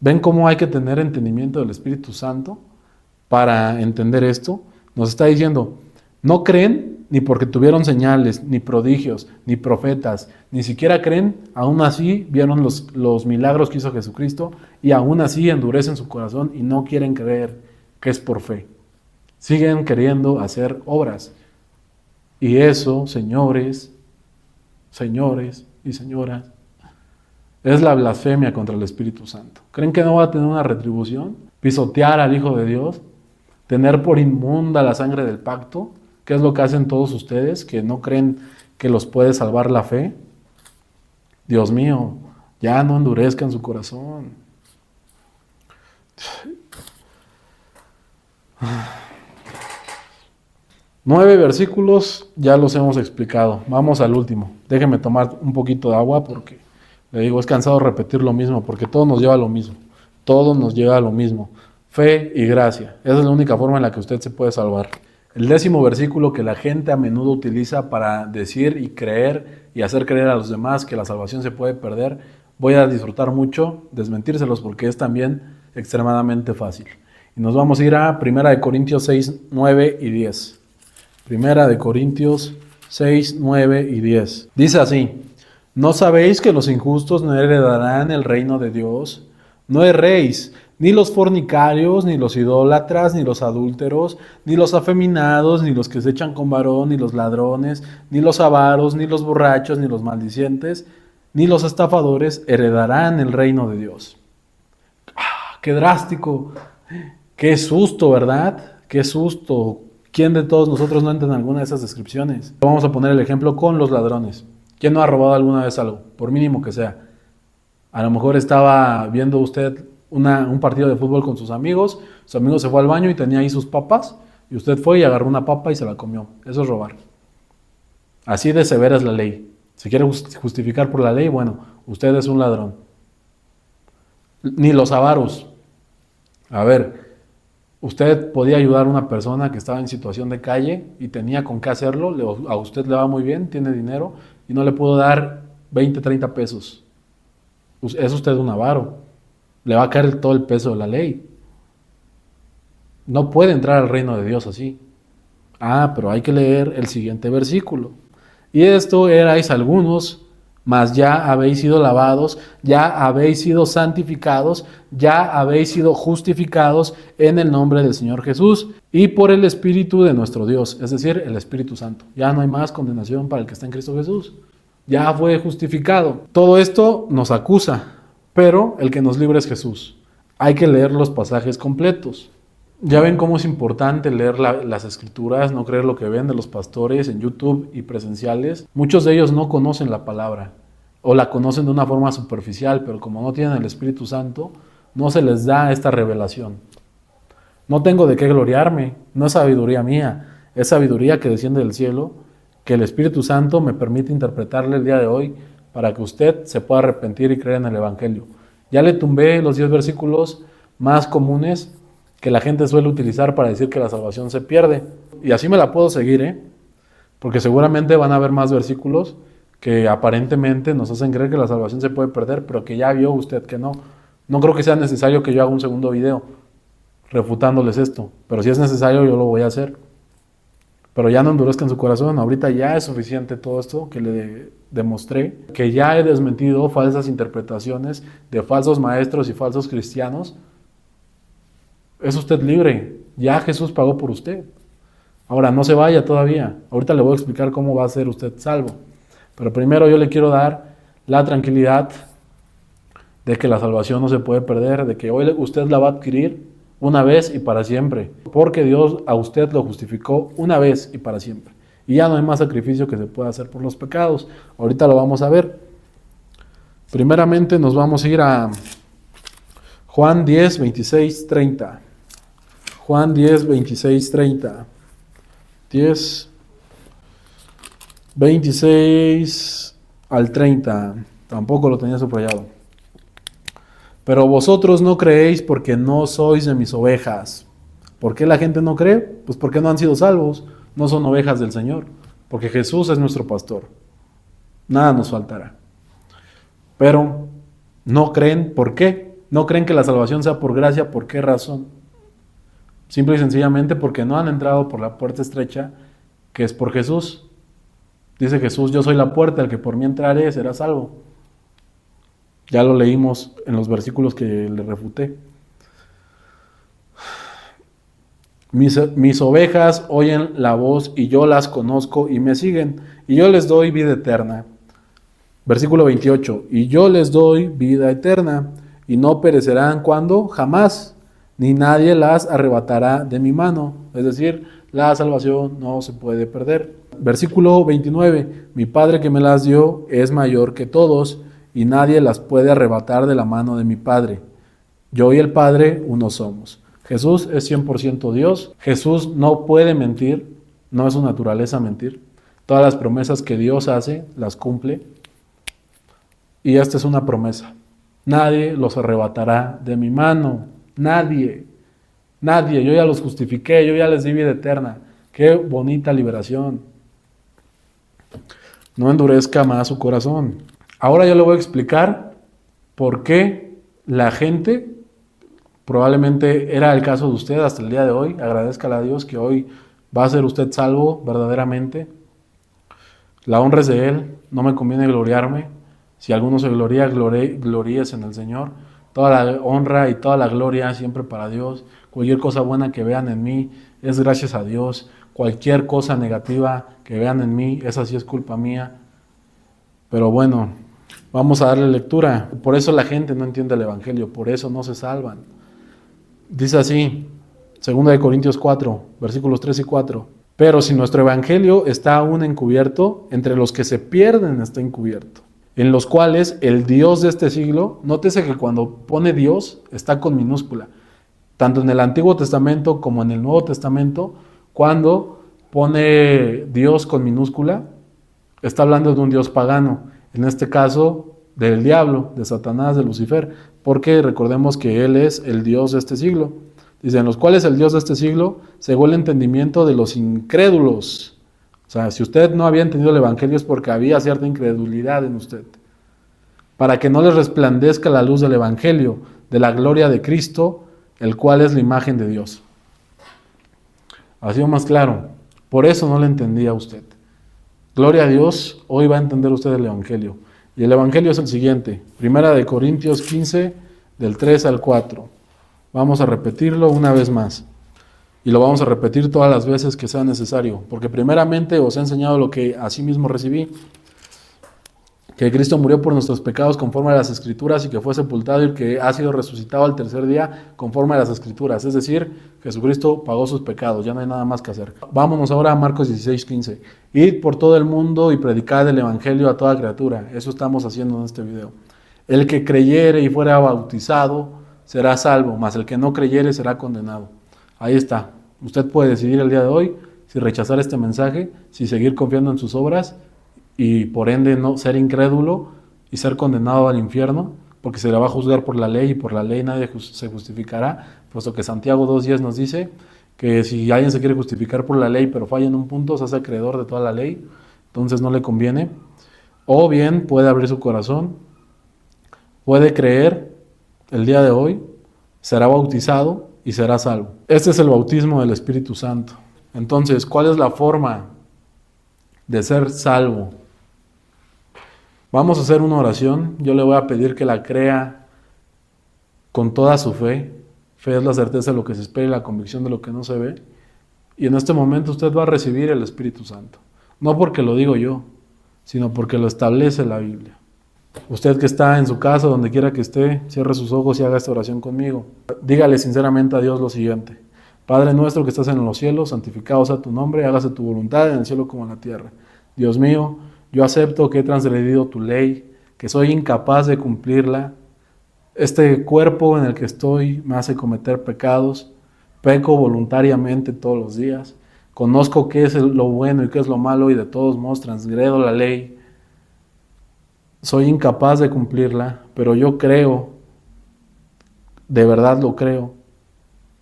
¿Ven cómo hay que tener entendimiento del Espíritu Santo para entender esto? Nos está diciendo, no creen ni porque tuvieron señales, ni prodigios, ni profetas, ni siquiera creen, aún así vieron los milagros que hizo Jesucristo y aún así endurecen su corazón y no quieren creer que es por fe. Siguen queriendo hacer obras. Y eso, señores y señoras, es la blasfemia contra el Espíritu Santo. ¿Creen que no va a tener una retribución? Pisotear al Hijo de Dios, tener por inmunda la sangre del pacto, ¿qué es lo que hacen todos ustedes que no creen que los puede salvar la fe? Dios mío, ya no endurezcan su corazón. 9 versículos, ya los hemos explicado. Vamos al último. Déjenme tomar un poquito de agua porque, le digo, es cansado repetir lo mismo, porque todo nos lleva a lo mismo. Todo nos lleva a lo mismo. Fe y gracia. Esa es la única forma en la que usted se puede salvar. El 10º versículo que la gente a menudo utiliza para decir y creer y hacer creer a los demás que la salvación se puede perder, voy a disfrutar mucho desmentírselos porque es también extremadamente fácil. Y nos vamos a ir a 1 Corintios 6, 9 y 10. 1 Corintios 6, 9 y 10. Dice así: ¿no sabéis que los injustos no heredarán el reino de Dios? No erréis, ni los fornicarios, ni los idólatras, ni los adúlteros, ni los afeminados, ni los que se echan con varón, ni los ladrones, ni los avaros, ni los borrachos, ni los maldicientes, ni los estafadores heredarán el reino de Dios. ¡Qué drástico! ¡Qué susto!, ¿verdad? ¡Qué susto! ¿Quién de todos nosotros no entra en alguna de esas descripciones? Vamos a poner el ejemplo con los ladrones. ¿Quién no ha robado alguna vez algo? Por mínimo que sea. A lo mejor estaba viendo usted un partido de fútbol con sus amigos, su amigo se fue al baño y tenía ahí sus papas, y usted fue y agarró una papa y se la comió. Eso es robar. Así de severa es la ley. Si quiere justificar por la ley, bueno, usted es un ladrón. Ni los avaros. A ver, usted podía ayudar a una persona que estaba en situación de calle y tenía con qué hacerlo, a usted le va muy bien, tiene dinero y no le puedo dar 20, 30 pesos. Es usted un avaro. Le va a caer todo el peso de la ley. No puede entrar al reino de Dios así. Pero hay que leer el siguiente versículo. Y esto erais algunos, mas ya habéis sido lavados, ya habéis sido santificados, ya habéis sido justificados en el nombre del Señor Jesús y por el Espíritu de nuestro Dios, es decir, el Espíritu Santo. Ya no hay más condenación para el que está en Cristo Jesús. Ya fue justificado. Todo esto nos acusa, pero el que nos libra es Jesús. Hay que leer los pasajes completos. Ya ven cómo es importante leer las escrituras, no creer lo que ven de los pastores en YouTube y presenciales. Muchos de ellos no conocen la palabra o la conocen de una forma superficial, pero como no tienen el Espíritu Santo, no se les da esta revelación. No tengo de qué gloriarme, no es sabiduría mía, es sabiduría que desciende del cielo, que el Espíritu Santo me permite interpretarle el día de hoy para que usted se pueda arrepentir y creer en el Evangelio. Ya le tumbé los 10 versículos más comunes que la gente suele utilizar para decir que la salvación se pierde. Y así me la puedo seguir, porque seguramente van a haber más versículos que aparentemente nos hacen creer que la salvación se puede perder, pero que ya vio usted que no. No creo que sea necesario que yo haga un segundo video refutándoles esto, pero si es necesario yo lo voy a hacer. Pero ya no endurezcan su corazón, ahorita ya es suficiente todo esto que le demostré, que ya he desmentido falsas interpretaciones de falsos maestros y falsos cristianos. Es usted libre, ya Jesús pagó por usted. Ahora, no se vaya todavía, ahorita le voy a explicar cómo va a ser usted salvo. Pero primero yo le quiero dar la tranquilidad de que la salvación no se puede perder, de que hoy usted la va a adquirir, una vez y para siempre, porque Dios a usted lo justificó una vez y para siempre. Y ya no hay más sacrificio que se pueda hacer por los pecados. Ahorita lo vamos a ver. Primeramente nos vamos a ir a Juan 10, 26, 30. Juan 10, 26, 30. 10, 26 al 30. Tampoco lo tenía subrayado. Pero vosotros no creéis porque no sois de mis ovejas. ¿Por qué la gente no cree? Pues porque no han sido salvos. No son ovejas del Señor. Porque Jesús es nuestro pastor. Nada nos faltará. Pero no creen. ¿Por qué? No creen que la salvación sea por gracia. ¿Por qué razón? Simple y sencillamente porque no han entrado por la puerta estrecha, que es por Jesús. Dice Jesús: yo soy la puerta, el que por mí entrare será salvo. Ya lo leímos en los versículos que le refuté. Mis ovejas oyen la voz y yo las conozco y me siguen, y yo les doy vida eterna. Versículo 28. Y yo les doy vida eterna, y no perecerán cuando jamás, ni nadie las arrebatará de mi mano. Es decir, la salvación no se puede perder. Versículo 29. Mi Padre que me las dio es mayor que todos, y nadie las puede arrebatar de la mano de mi Padre. Yo y el Padre uno somos. Jesús es 100% Dios. Jesús no puede mentir, no es su naturaleza mentir. Todas las promesas que Dios hace, las cumple. Y esta es una promesa. Nadie los arrebatará de mi mano. Nadie. Nadie. Yo ya los justifiqué, yo ya les di vida eterna. Qué bonita liberación. No endurezca más su corazón. Ahora yo le voy a explicar por qué la gente, probablemente era el caso de usted hasta el día de hoy, agradézcale a Dios que hoy va a ser usted salvo verdaderamente. La honra es de Él, no me conviene gloriarme. Si alguno se gloría, gloríese en el Señor. Toda la honra y toda la gloria siempre para Dios. Cualquier cosa buena que vean en mí es gracias a Dios. Cualquier cosa negativa que vean en mí, esa sí es culpa mía. Pero bueno, vamos a darle lectura. Por eso la gente no entiende el Evangelio, por eso no se salvan. Dice así, 2 Corintios 4, versículos 3 y 4. Pero si nuestro Evangelio está aún encubierto, entre los que se pierden está encubierto, en los cuales el Dios de este siglo, nótese que cuando pone Dios está con minúscula, tanto en el Antiguo Testamento como en el Nuevo Testamento, cuando pone Dios con minúscula, está hablando de un Dios pagano, en este caso del diablo, de Satanás, de Lucifer, porque recordemos que él es el Dios de este siglo. Dice, en los cuales el Dios de este siglo cegó el entendimiento de los incrédulos. O sea, si usted no había entendido el Evangelio es porque había cierta incredulidad en usted. Para que no les resplandezca la luz del Evangelio, de la gloria de Cristo, el cual es la imagen de Dios. Ha sido más claro. Por eso no le entendía a usted. Gloria a Dios, hoy va a entender usted el Evangelio. Y el Evangelio es el siguiente. 1 Corintios 15, del 3 al 4. Vamos a repetirlo una vez más. Y lo vamos a repetir todas las veces que sea necesario. Porque primeramente os he enseñado lo que asimismo recibí. Que Cristo murió por nuestros pecados conforme a las Escrituras y que fue sepultado y que ha sido resucitado al tercer día conforme a las Escrituras. Es decir, Jesucristo pagó sus pecados, ya no hay nada más que hacer. Vámonos ahora a Marcos 16, 15. Id por todo el mundo y predicad el Evangelio a toda criatura. Eso estamos haciendo en este video. El que creyere y fuera bautizado será salvo, mas el que no creyere será condenado. Ahí está. Usted puede decidir el día de hoy si rechazar este mensaje, si seguir confiando en sus obras y por ende no ser incrédulo y ser condenado al infierno, porque se le va a juzgar por la ley y por la ley nadie se justificará, puesto que Santiago 2:10 nos dice que si alguien se quiere justificar por la ley pero falla en un punto, se hace acreedor de toda la ley, entonces no le conviene. O bien puede abrir su corazón, puede creer el día de hoy, será bautizado y será salvo. Este es el bautismo del Espíritu Santo. Entonces, ¿cuál es la forma de ser salvo? Vamos a hacer una oración. Yo le voy a pedir que la crea con toda su fe. Fe es la certeza de lo que se espera y la convicción de lo que no se ve. Y en este momento usted va a recibir el Espíritu Santo. No porque lo digo yo, sino porque lo establece la Biblia. Usted que está en su casa, donde quiera que esté, cierre sus ojos y haga esta oración conmigo. Dígale sinceramente a Dios lo siguiente: Padre nuestro que estás en los cielos, santificado sea tu nombre, hágase tu voluntad en el cielo como en la tierra. Dios mío, yo acepto que he transgredido tu ley, que soy incapaz de cumplirla. Este cuerpo en el que estoy me hace cometer pecados, peco voluntariamente todos los días. Conozco qué es lo bueno y qué es lo malo y de todos modos transgredo la ley. Soy incapaz de cumplirla, pero yo creo, de verdad lo creo,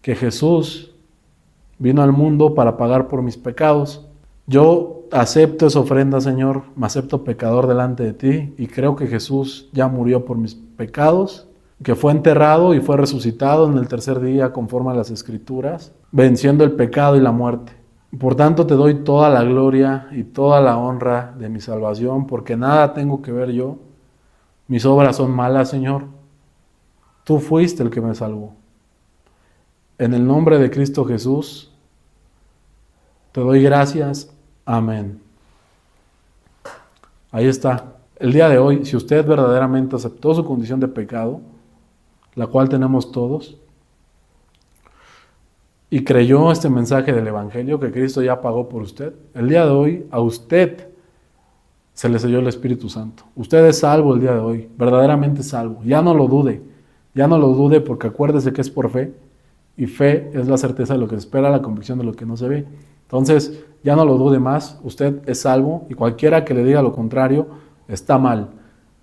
que Jesús vino al mundo para pagar por mis pecados. Yo acepto esa ofrenda, Señor, me acepto pecador delante de ti y creo que Jesús ya murió por mis pecados, que fue enterrado y fue resucitado en el tercer día conforme a las Escrituras, venciendo el pecado y la muerte. Por tanto, te doy toda la gloria y toda la honra de mi salvación, porque nada tengo que ver yo. Mis obras son malas, Señor. Tú fuiste el que me salvó. En el nombre de Cristo Jesús, te doy gracias. Amén. Ahí está. El día de hoy, si usted verdaderamente aceptó su condición de pecado, la cual tenemos todos, y creyó este mensaje del Evangelio que Cristo ya pagó por usted, el día de hoy a usted se le selló el Espíritu Santo. Usted es salvo el día de hoy, verdaderamente salvo. Ya no lo dude porque acuérdese que es por fe y fe es la certeza de lo que se espera, la convicción de lo que no se ve. Entonces, ya no lo dude más, usted es salvo y cualquiera que le diga lo contrario está mal.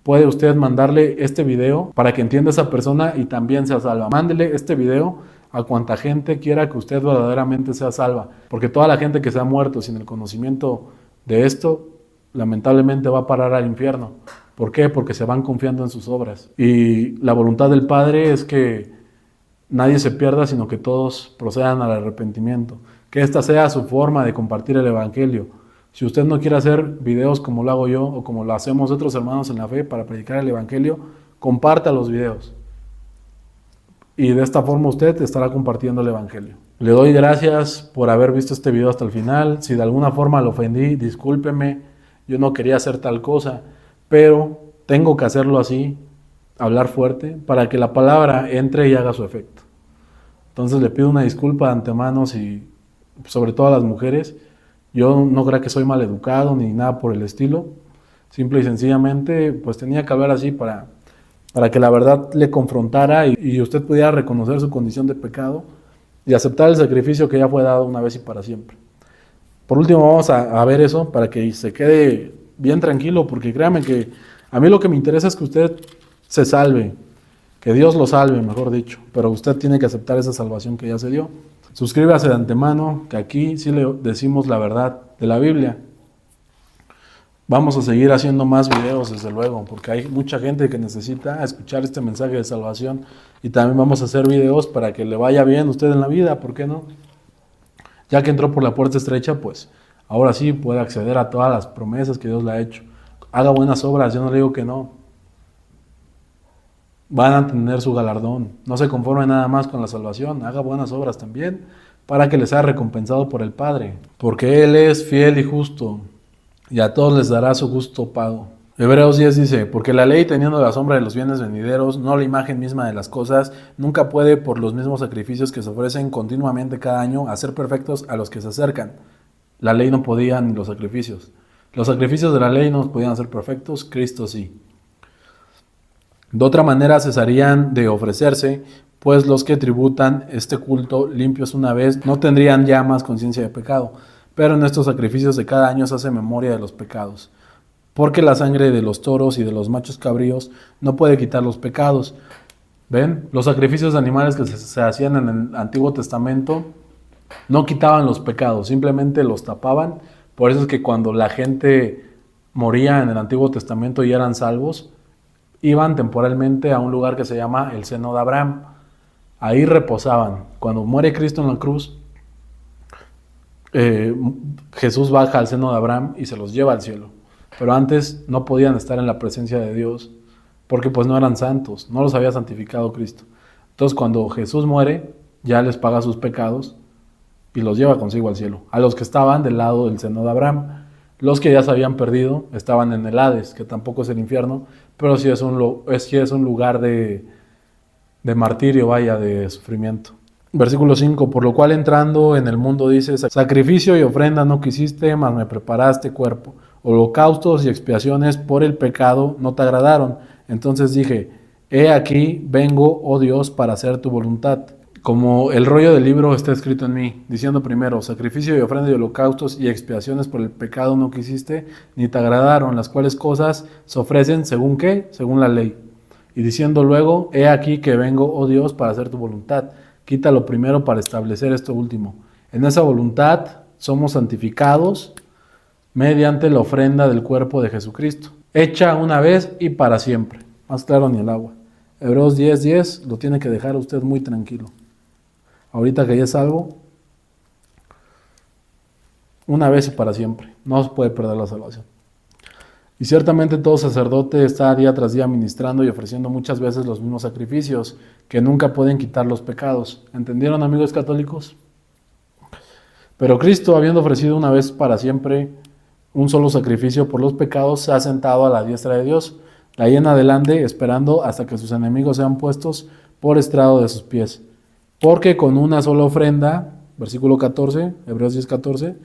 Puede usted mandarle este video para que entienda esa persona y también sea salva. Mándele este video a cuanta gente quiera que usted verdaderamente sea salva, porque toda la gente que se ha muerto sin el conocimiento de esto, lamentablemente va a parar al infierno. ¿Por qué? Porque se van confiando en sus obras. Y la voluntad del Padre es que nadie se pierda, sino que todos procedan al arrepentimiento. Que esta sea su forma de compartir el Evangelio. Si usted no quiere hacer videos como lo hago yo o como lo hacemos otros hermanos en la fe para predicar el Evangelio, comparta los videos. Y de esta forma usted estará compartiendo el Evangelio. Le doy gracias por haber visto este video hasta el final. Si de alguna forma lo ofendí, discúlpeme. Yo no quería hacer tal cosa, pero tengo que hacerlo así, hablar fuerte, para que la palabra entre y haga su efecto. Entonces le pido una disculpa de antemano, sobre todo a las mujeres. Yo no creo que soy mal educado ni nada por el estilo. Simple y sencillamente, pues tenía que hablar así para que la verdad le confrontara y usted pudiera reconocer su condición de pecado y aceptar el sacrificio que ya fue dado una vez y para siempre. Por último, vamos a ver eso para que se quede bien tranquilo, porque créame que a mí lo que me interesa es que usted se salve, que Dios lo salve, mejor dicho, pero usted tiene que aceptar esa salvación que ya se dio. Suscríbase de antemano, que aquí sí le decimos la verdad de la Biblia. Vamos a seguir haciendo más videos, desde luego, porque hay mucha gente que necesita escuchar este mensaje de salvación, y también vamos a hacer videos para que le vaya bien a usted en la vida, ¿por qué no? Ya que entró por la puerta estrecha, pues ahora sí puede acceder a todas las promesas que Dios le ha hecho. Haga buenas obras, yo no le digo que no. Van a tener su galardón. No se conforme nada más con la salvación, haga buenas obras también para que les sea recompensado por el Padre. Porque Él es fiel y justo y a todos les dará su justo pago. Hebreos 10 dice: porque la ley, teniendo la sombra de los bienes venideros, no la imagen misma de las cosas, nunca puede, por los mismos sacrificios que se ofrecen continuamente cada año, hacer perfectos a los que se acercan. La ley no podía, ni los sacrificios. Los sacrificios de la ley no podían hacer perfectos, Cristo sí. De otra manera cesarían de ofrecerse, pues los que tributan este culto limpios una vez no tendrían ya más conciencia de pecado. Pero en estos sacrificios de cada año se hace memoria de los pecados. Porque la sangre de los toros y de los machos cabríos no puede quitar los pecados. ¿Ven? Los sacrificios de animales que se hacían en el Antiguo Testamento no quitaban los pecados, simplemente los tapaban. Por eso es que cuando la gente moría en el Antiguo Testamento y eran salvos, iban temporalmente a un lugar que se llama el seno de Abraham. Ahí reposaban. Cuando muere Cristo en la cruz, Jesús baja al seno de Abraham y se los lleva al cielo. Pero antes no podían estar en la presencia de Dios porque pues no eran santos, no los había santificado Cristo. Entonces cuando Jesús muere, ya les paga sus pecados y los lleva consigo al cielo, a los que estaban del lado del seno de Abraham. Los que ya se habían perdido estaban en el Hades, que tampoco es el infierno, pero sí es un lugar de martirio, vaya, de sufrimiento. Versículo 5, por lo cual entrando en el mundo dice, sacrificio y ofrenda no quisiste, mas me preparaste cuerpo. Holocaustos y expiaciones por el pecado no te agradaron. Entonces dije, he aquí, vengo, oh Dios, para hacer tu voluntad. Como el rollo del libro está escrito en mí, diciendo primero, sacrificio y ofrenda y holocaustos y expiaciones por el pecado no quisiste, ni te agradaron, las cuales cosas se ofrecen según qué, según la ley. Y diciendo luego, he aquí que vengo, oh Dios, para hacer tu voluntad. Quítalo primero para establecer esto último. En esa voluntad somos santificados mediante la ofrenda del cuerpo de Jesucristo, hecha una vez y para siempre. Más claro ni el agua. Hebreos 10:10 lo tiene que dejar usted muy tranquilo. Ahorita que ya es salvo, una vez y para siempre. No se puede perder la salvación. Y ciertamente todo sacerdote está día tras día ministrando y ofreciendo muchas veces los mismos sacrificios que nunca pueden quitar los pecados. ¿Entendieron, amigos católicos? Pero Cristo, habiendo ofrecido una vez para siempre un solo sacrificio por los pecados, se ha sentado a la diestra de Dios, de ahí en adelante esperando hasta que sus enemigos sean puestos por estrado de sus pies. Porque con una sola ofrenda, versículo 14, Hebreos 10:14,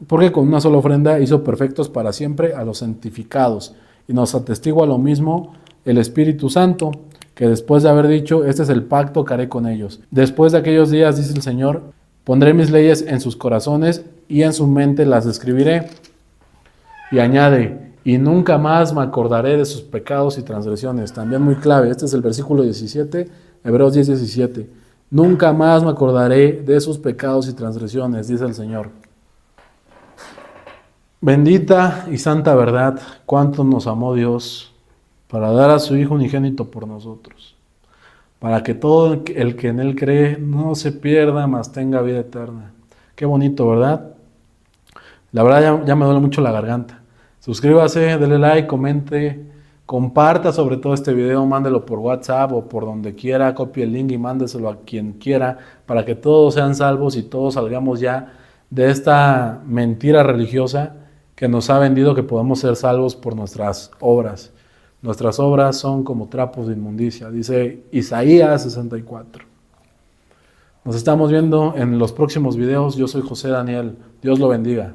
porque con una sola ofrenda hizo perfectos para siempre a los santificados. Y nos atestigua lo mismo el Espíritu Santo, que después de haber dicho, este es el pacto que haré con ellos. Después de aquellos días, dice el Señor, pondré mis leyes en sus corazones y en su mente las escribiré. Y añade, y nunca más me acordaré de sus pecados y transgresiones. También muy clave, este es el versículo 17, Hebreos 10:17. Nunca más me acordaré de sus pecados y transgresiones, dice el Señor. Bendita y santa verdad, cuánto nos amó Dios para dar a su Hijo unigénito por nosotros, para que todo el que en Él cree no se pierda, mas tenga vida eterna. Qué bonito, ¿verdad? La verdad ya me duele mucho la garganta. Suscríbase, dele like, comente, comparta sobre todo este video, mándelo por WhatsApp o por donde quiera, copie el link y mándeselo a quien quiera, para que todos sean salvos y todos salgamos ya de esta mentira religiosa que nos ha vendido que podemos ser salvos por nuestras obras. Nuestras obras son como trapos de inmundicia, dice Isaías 64. Nos estamos viendo en los próximos videos. Yo soy José Daniel. Dios lo bendiga.